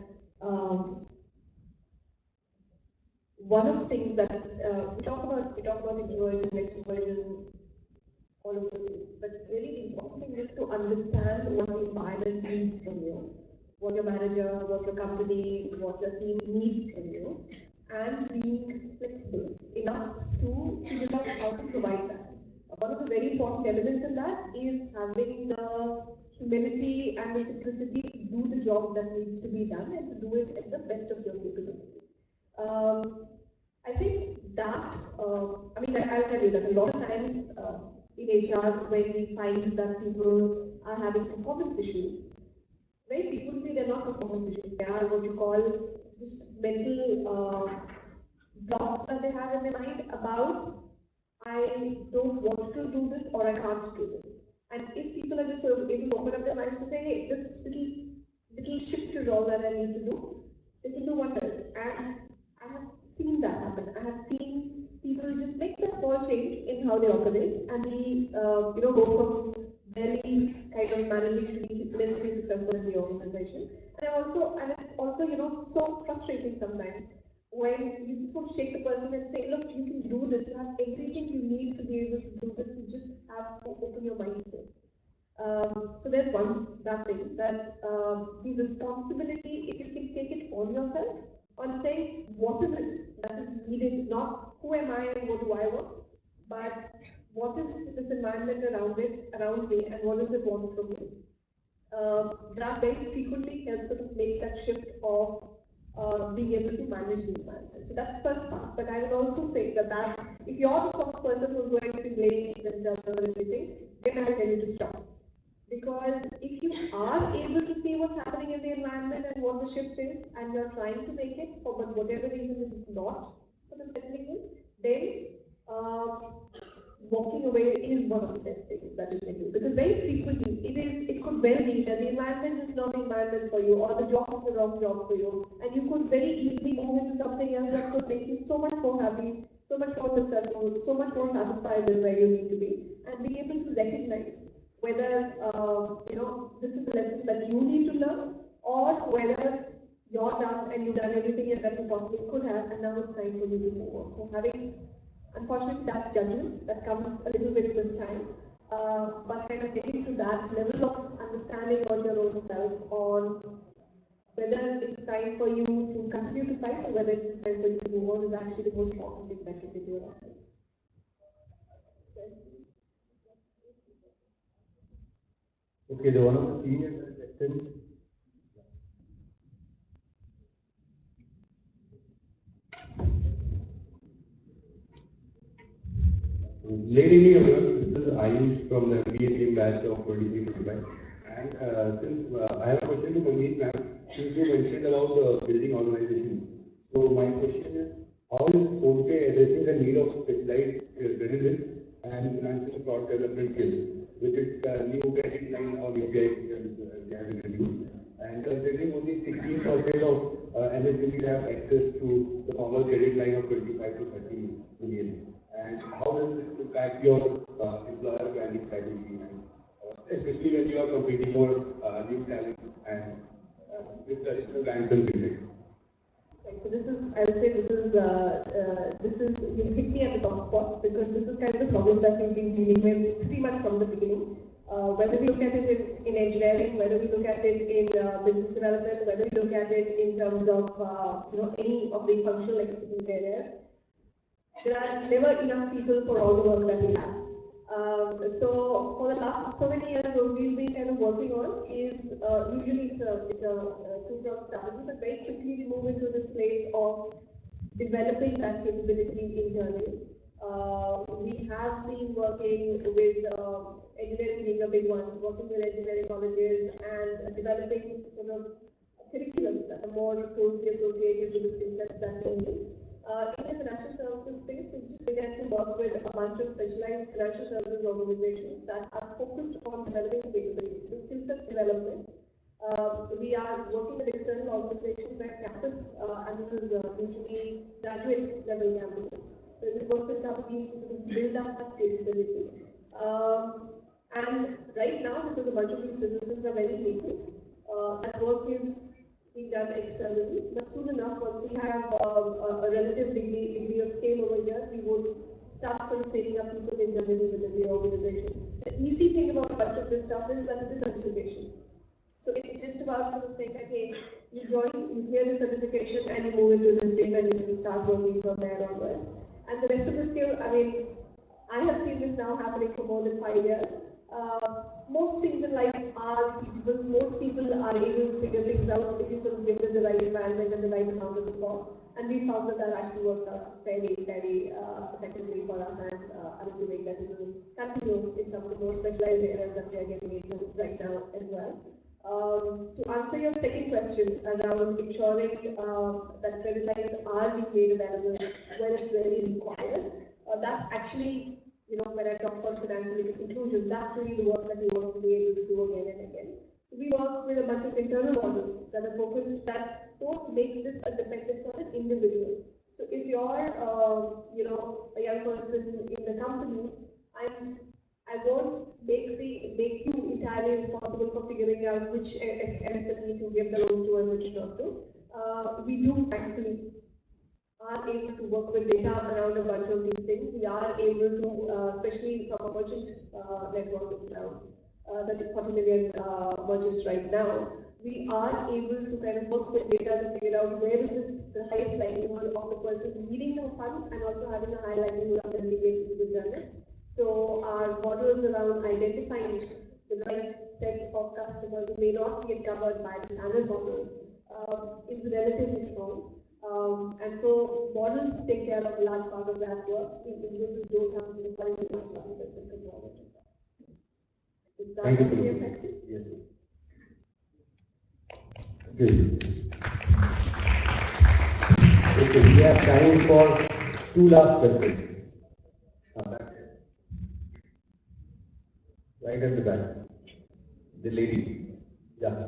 one of the things that we talk about introversion, extroversion, all of those things. But really the important thing is to understand what the environment needs from you, what your manager, what your company, what your team needs from you, and being flexible enough to figure out how to provide that. One of the very important elements in that is having the humility and the simplicity to do the job that needs to be done and to do it at the best of your capability. I think that, I'll tell you that a lot of times in HR, when we find that people are having performance issues, very frequently they're not performance issues, they are what you call just mental blocks that they have in their mind about, I don't want to do this or I can't do this. And if people are just able to open up their minds to say, hey, this little shift is all that I need to do, they can do wonders. And I have seen that happen. I have seen people just make that small change in how they operate and be, go from barely kind of managing to be immensely successful in the organization. And it's also, so frustrating sometimes when you just want to shake the person and say, look, you can do this. You have everything you need to be able to do this. You just have to open your mind to it. So there's that thing, that the responsibility, if you can take it on yourself, on saying what is it that is needed, not who am I and what do I want, but what is this environment around me, and what does it want from me. That very frequently helps sort of make that shift of being able to manage the environment. So that's the first part. But I would also say that if you're the sort of person who's going to be blaming themselves or anything, then I'll tell you to stop. Because if you are able to see what's happening in the environment and what the shift is, and you're trying to make it, for but whatever reason it is not sort of settling in, then walking away is one of the best things that you can do. Because very frequently, it could well be that the environment is not the environment for you, or the job is the wrong job for you, and you could very easily move into something else that could make you so much more happy, so much more successful, so much more satisfied with where you need to be, and be able to recognize whether this is the lesson that you need to learn, or whether you're done and you've done everything that you possibly could have, and now it's time for you to move on. So unfortunately, that's judgment that comes a little bit with time. But kind of getting to that level of understanding about your own self, on whether it's time for you to continue to fight or whether it's time for you to move on, is actually the most important thing that you can do about it. Okay, the one of the senior section. Late evening, everyone. This is Ayush from the BES batch of 23-25. And since I have a question to Manmeet ma'am, since you mentioned about the building organizations. So my question is, how is Foreplay addressing the need of specialized credit risk and financial product development skills with its new credit line on UPI they have introduced? And considering only 16% of MSMEs have access to the formal credit line of 25 to 30 million. And how does this impact your employer branding strategy, and especially when you are competing for new talents and with traditional banks and fintechs? So this is, I would say, you hit me at the soft spot because this is kind of the problem that we've been dealing with pretty much from the beginning. Whether we look at it in engineering, whether we look at it in business development, whether we look at it in terms of any of the functional expertise areas, there are never enough people for all the work that we have. So for the last so many years, what we've been kind of working on is usually it's a two-pronged strategy, but very quickly we move into this place of developing that capability internally. We have been working with engineering being a big one, working with engineering colleges and developing sort of curriculums that are more closely associated with the skill sets that they need. In the financial services space, we just began to work with a bunch of specialized financial services organizations that are focused on developing capabilities, so skill sets development. We are working with external organizations like campus, and this is usually graduate level campuses. So we work with companies to sort of build up that capability. And right now, because a bunch of these businesses are very nascent, that work is being done externally, but soon enough, once we have a relative degree of scale over here, we would start sort of training up people internally within the organization. The easy thing about a bunch of this stuff is that it is certification. So it's just about sort of saying that, hey, you join, you clear the certification, and you move into the stream and you start working from there onwards. And the rest of the skill, I mean, I have seen this now happening for more than 5 years. Most things in life are teachable. Most people are able to figure things out if you sort of give them the right environment and the right amount of support. And we found that that actually works out very, very effectively for us. And I'm assuming that it will continue in some of the more specialized areas that we are getting into right now as well. To answer your second question around ensuring that credit lines are being made available when it's really required, that's actually, when I talk about financial inclusion, that's really the work that we want to be able to do again and again. So we work with a bunch of internal models that are focused, that don't make this a dependence on an individual. So if you're, a young person in the company, I won't make you entirely responsible for figuring out which SME to give the loans to and which not to. We do, thankfully, are able to work with data around a bunch of these things. We are able to, especially from a merchant network of around 40 million merchants right now, we are able to kind of work with data to figure out where is it the highest likelihood of the person needing the funds and also having a high likelihood of them being able to return it. So our models around identifying the right set of customers who may not get covered by the standard models is relatively strong. And so models take care of a large part of that work. Individuals don't have to require much knowledge that can control it. Thank you, Your sir. question? Yes, sir. Okay, we have time for two last questions. Right at the back. The lady. Yeah.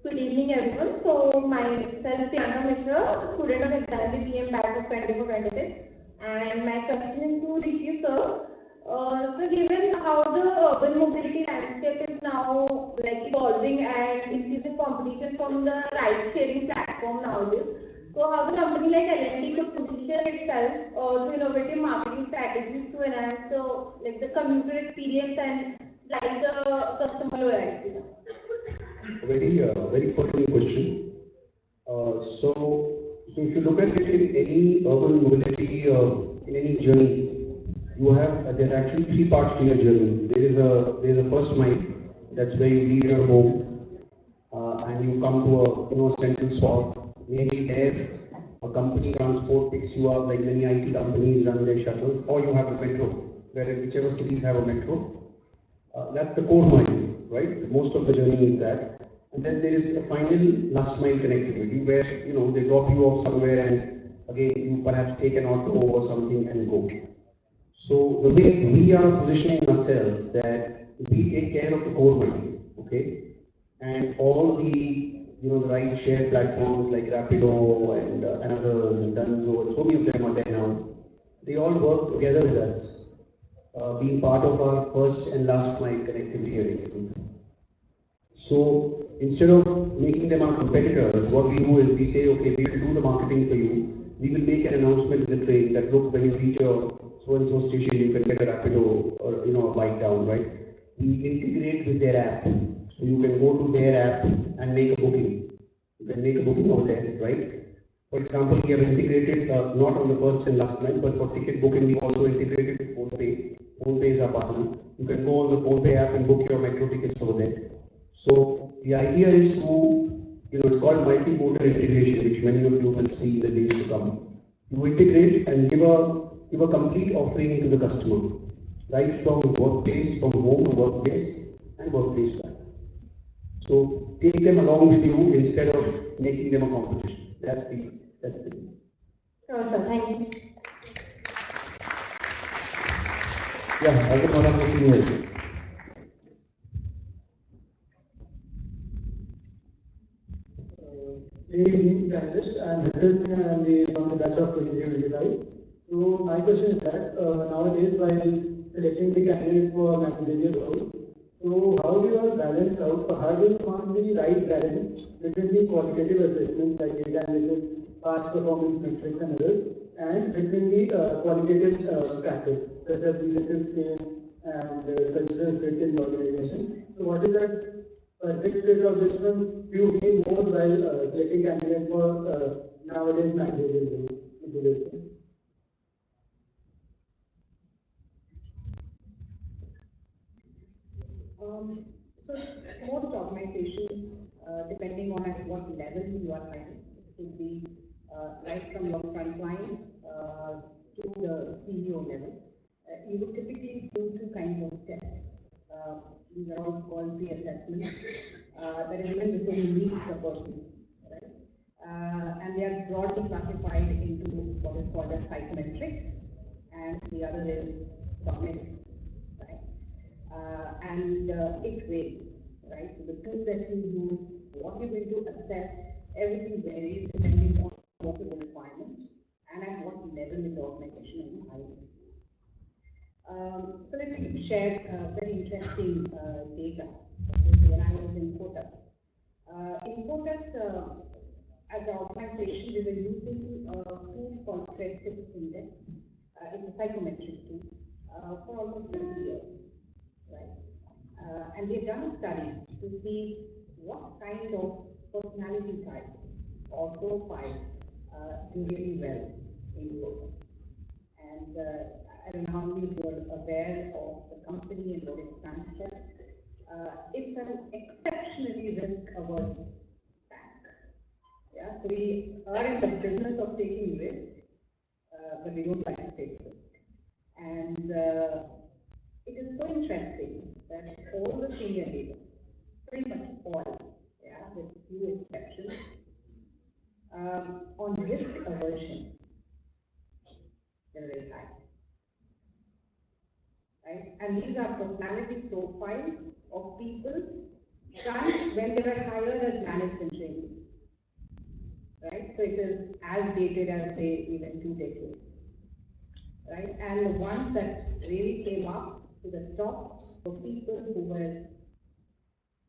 Good evening, everyone. So, myself, Priyanka Mishra, student of exam BPM batch of 24-26, and my question is to Rishi sir. So, given how the urban mobility landscape is now like evolving and increasing competition from the ride-sharing platform nowadays, so how the company like L&T could position itself through innovative marketing strategies to enhance the commuter experience and drive the customer loyalty? Very pertinent question. So if you look at it in any urban mobility, in any journey, there are actually three parts to your journey. There is a first mile. That's where you leave your home and you come to a central spot. Maybe there a company transport picks you up, like many IT companies run their shuttles, or you have a metro, where whichever cities have a metro. That's the core mile, right? Most of the journey is that. And then there is a final last mile connectivity where they drop you off somewhere and again you perhaps take an auto or something and go. So the way we are positioning ourselves that we take care of the core mile, okay, and all the the ride share platforms like Rapido and others and Dunzo, and so many of them are there now. They all work together with us being part of our first and last mile connectivity arrangement. So instead of making them our competitors, what we do is we say, okay, we will do the marketing for you. We will make an announcement in the train that look, when you reach a so and so station, you can get a Rapido or a bike down, right? We integrate with their app, so you can go to their app and make a booking. You can make a booking over there, right? For example, we have integrated not on the first and last mile, but for ticket booking, we also integrated with PhonePe. PhonePe is our partner. You can go on the PhonePe app and book your metro tickets over there. So the idea is to, it's called multi-motor integration, which many of you will see in the days to come. You integrate and give a complete offering to the customer, right from workplace, from home to workplace, and workplace back. So take them along with you instead of making them a competition. That's the thing. Sure, sir. Thank you. Yeah, I think one of the seniors. Good evening, panelists. I'm Hirdal Singh, and I'm from the batch of 2025. So my question is that nowadays, while selecting the candidates for managerial roles, so how do you all balance out, or how do you find the right balance between the qualitative assessments like data analysis, past performance metrics, and others, and between the qualitative factors such as leadership skills and cultural fit in the organization? So what is that perfect fit of which one do you gain more while selecting candidates for nowadays managerial roles into this one? So most organizations, depending on at what level you are hiring, it could be right from your front line to the CEO level. You would typically do two kinds of tests. These are all called pre-assessments. That is even before you meet the person, right? And they are broadly classified into what is called a psychometric, and the other is cognitive, right? It varies, right? So the tool that you use, what you're going to assess, everything varies depending on what is the requirement and at what level in the organization are you hiring. So let me share very interesting data. Okay, when I was in Kotak. In Kotak, as an organization, we were using a tool called Predictive Index. It's a psychometric tool for almost 20 years, right? And we have done a study to see what kind of personality type or profile do really well in Kotak. And I don't know how many of you are aware of the company and what it stands for. It's an exceptionally risk-averse bank. Yeah, so we are in the business of taking risk, but we don't like to take risk. And it is so interesting that all the senior leaders, pretty much all, yeah, with few exceptions, on risk aversion, they're very high. Right? And these are personality profiles of people done when they were hired as management trainees. Right? So it is as dated as, say, even 2 decades. Right? And the ones that really came up to the top were people who were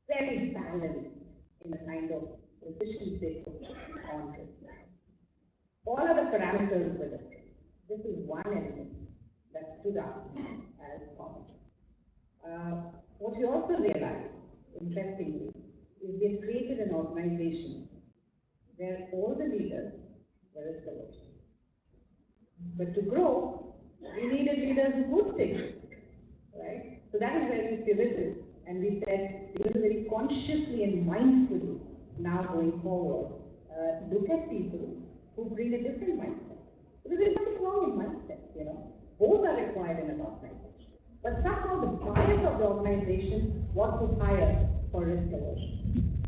very balanced in the kind of decisions they took on risk. All other parameters were different. This is one element that stood out as common. What we also realized, interestingly, is we had created an organization where all the leaders were risk averse. But to grow, we needed leaders who would take risk, right? So that is where we pivoted and we said, we will very consciously and mindfully now going forward, look at people who bring a different mindset. Because there's nothing wrong in mindsets, you know. Both are required in an organization. But somehow the bias of the organization was to hire for risk aversion.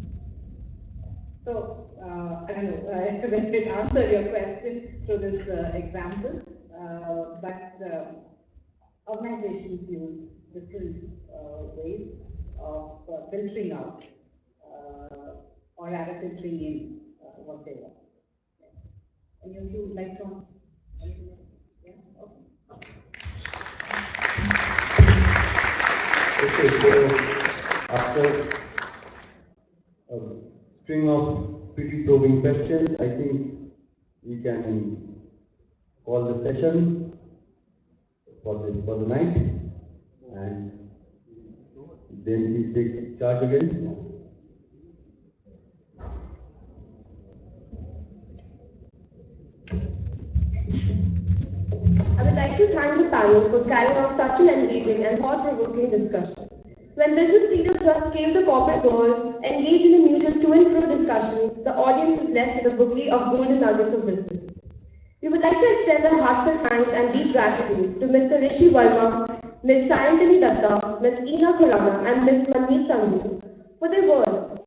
So, I don't know whether it answered your question through this example, but organizations use different ways of filtering out or rather filtering in what they want. Any of you would like to anything else? Yeah? Okay. Okay, so after a string of pretty probing questions, I think we can call the session for the night, and then she's take charge again. I would like to thank the panel for carrying out such an engaging and thought-provoking discussion. When business leaders who have scaled the corporate world engage in a mutual to and fro discussion, the audience is left with a bouquet of golden nuggets of wisdom. We would like to extend our heartfelt thanks and deep gratitude to Mr. Rishi Verma, Ms. Sayantani Dutta, Ms. Khurana, and Ms. Manmeet Sandhu for their words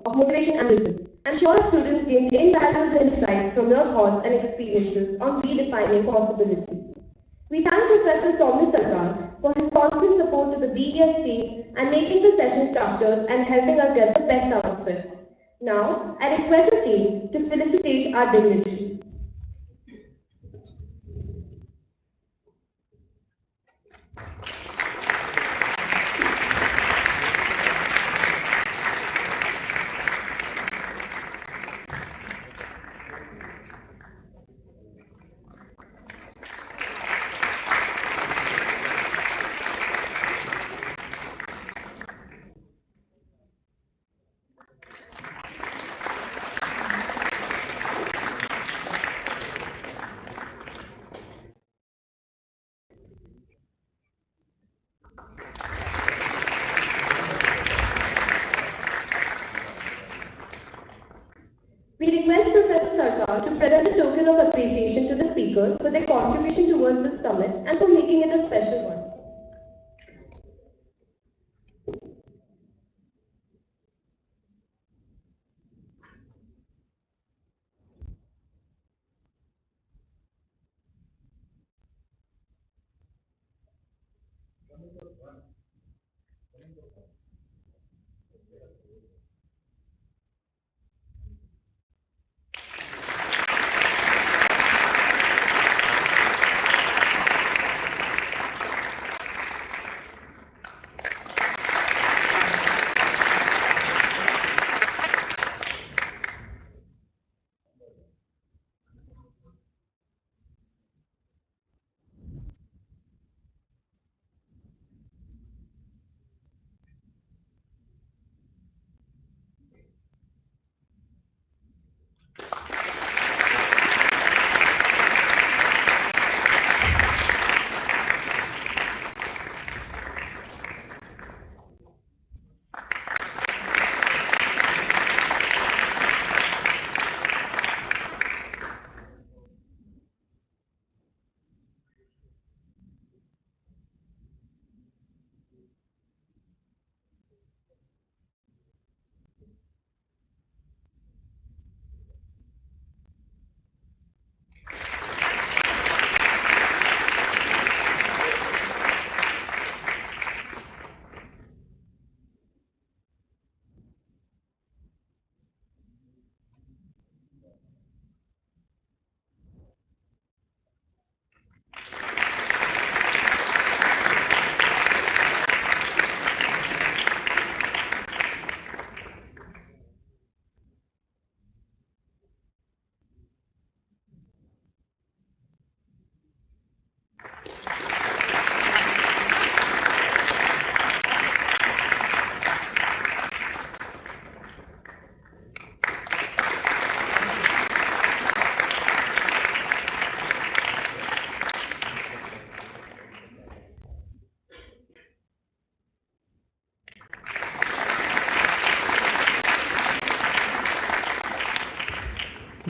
of motivation and wisdom. I'm sure our students gained invaluable insights from your thoughts and experiences on redefining possibilities. We thank Professor Soumya Sarkar for his constant support to the BES team and making the session structured and helping us get the best out of it. Now, I request the team to felicitate our dignitaries. We request Professor Sarkar to present a token of appreciation to the speakers for their contribution towards this summit and for making it a special one.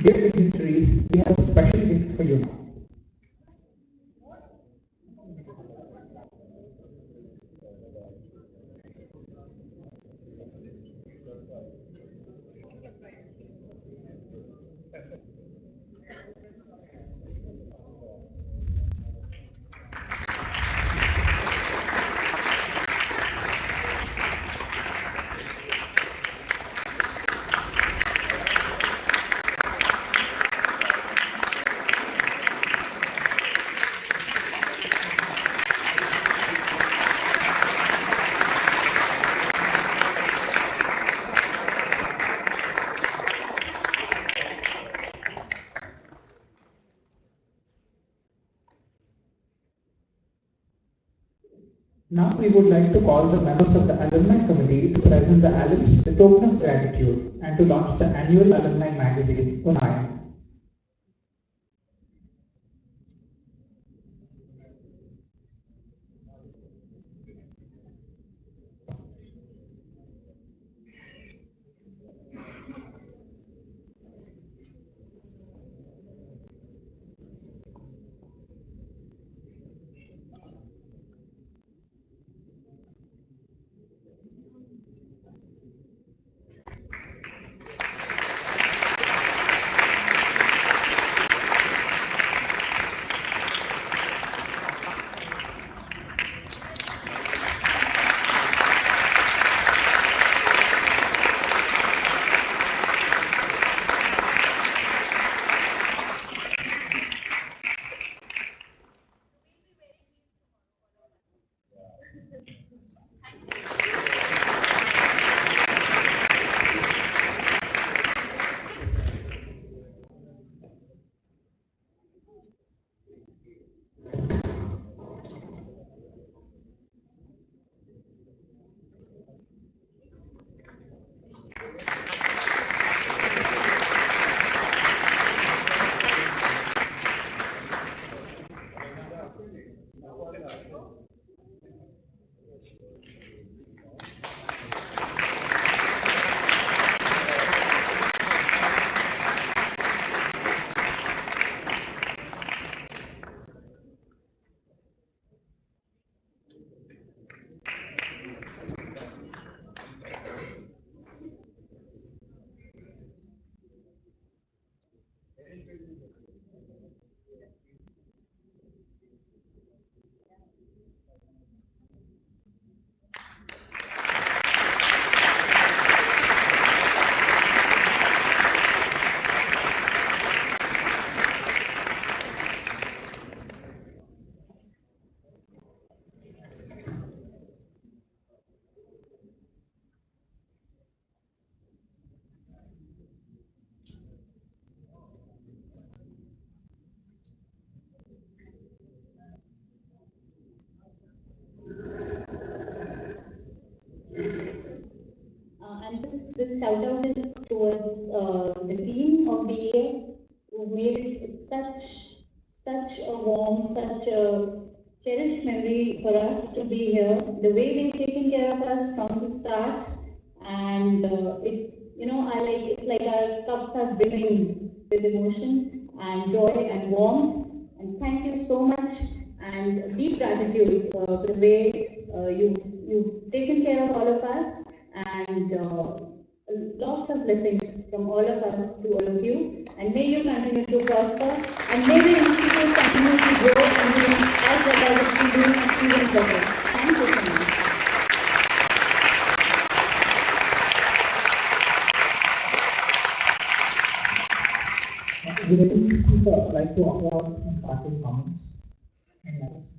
Dear dignitaries, we have a special gift for you now. Now we would like to call the members of the Alumni Committee to present the alums the token of gratitude and to launch the annual alumni magazine, Unai. And this shout out is towards the team of BES who made it such a warm, such a cherished memory for us to be here. The way they've taken care of us from the start, and I like it's like our cups are brimming with emotion and joy and warmth. And thank you so much, and deep gratitude for the way you've taken care of all of us, and lots of blessings from all of us to all of you. And may you continue to prosper, and may the institute continue to grow and do as well as it's been doing even better. Thank you so much. Would any speaker like to offer some parting comments? Any other speaker?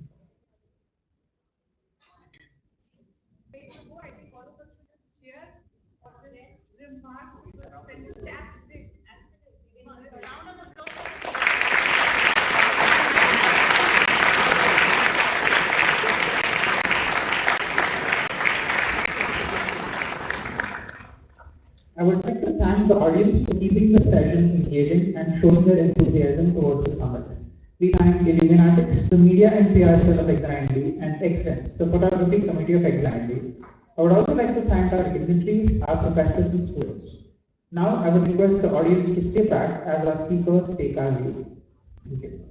I would like to thank the audience for keeping the session engaging and showing their enthusiasm towards the summit. We thank the Illuminatics, the media and PR cell of Exandy, and Excellence, the photography committee of Exandy. I would also like to thank our dignitaries, our professors and students. Now I would request the audience to stay back as our speakers take our leave. Thank you.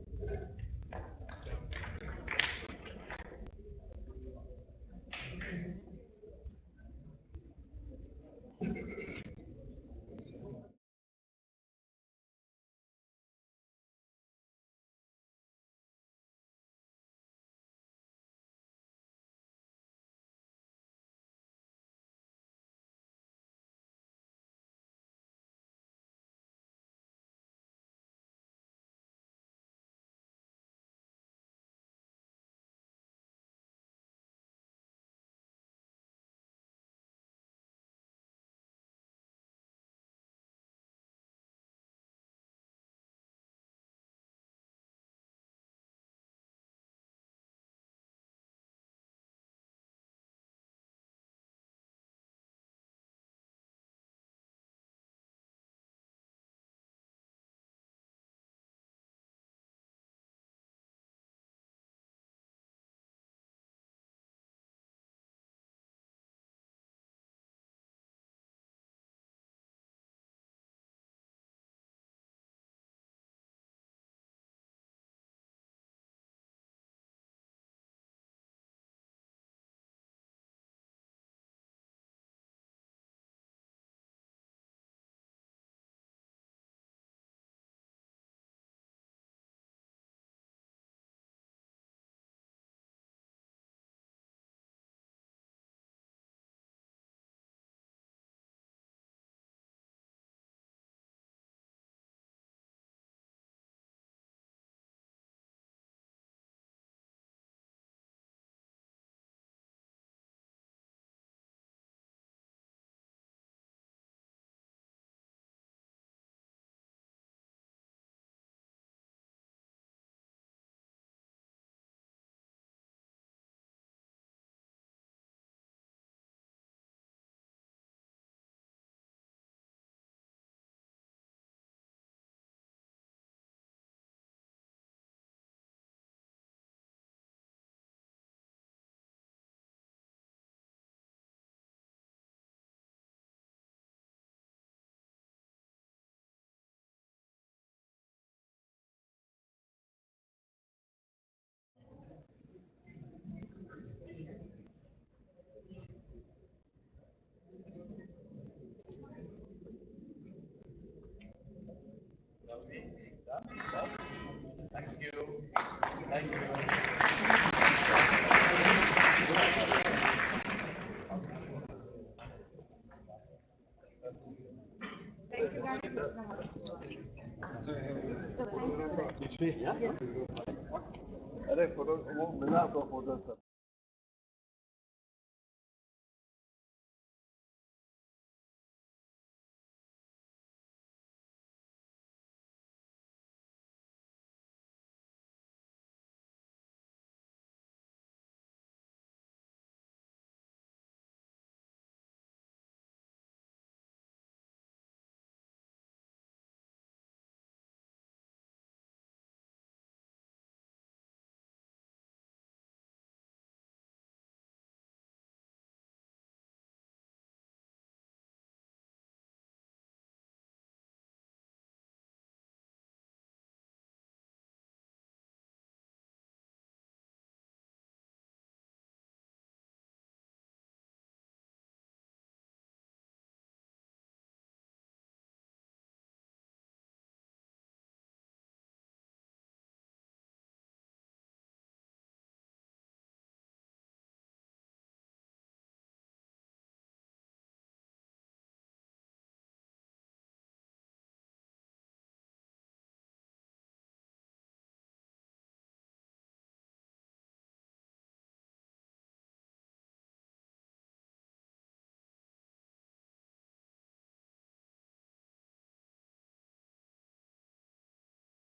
अरे photo वो मिला आपको photo सब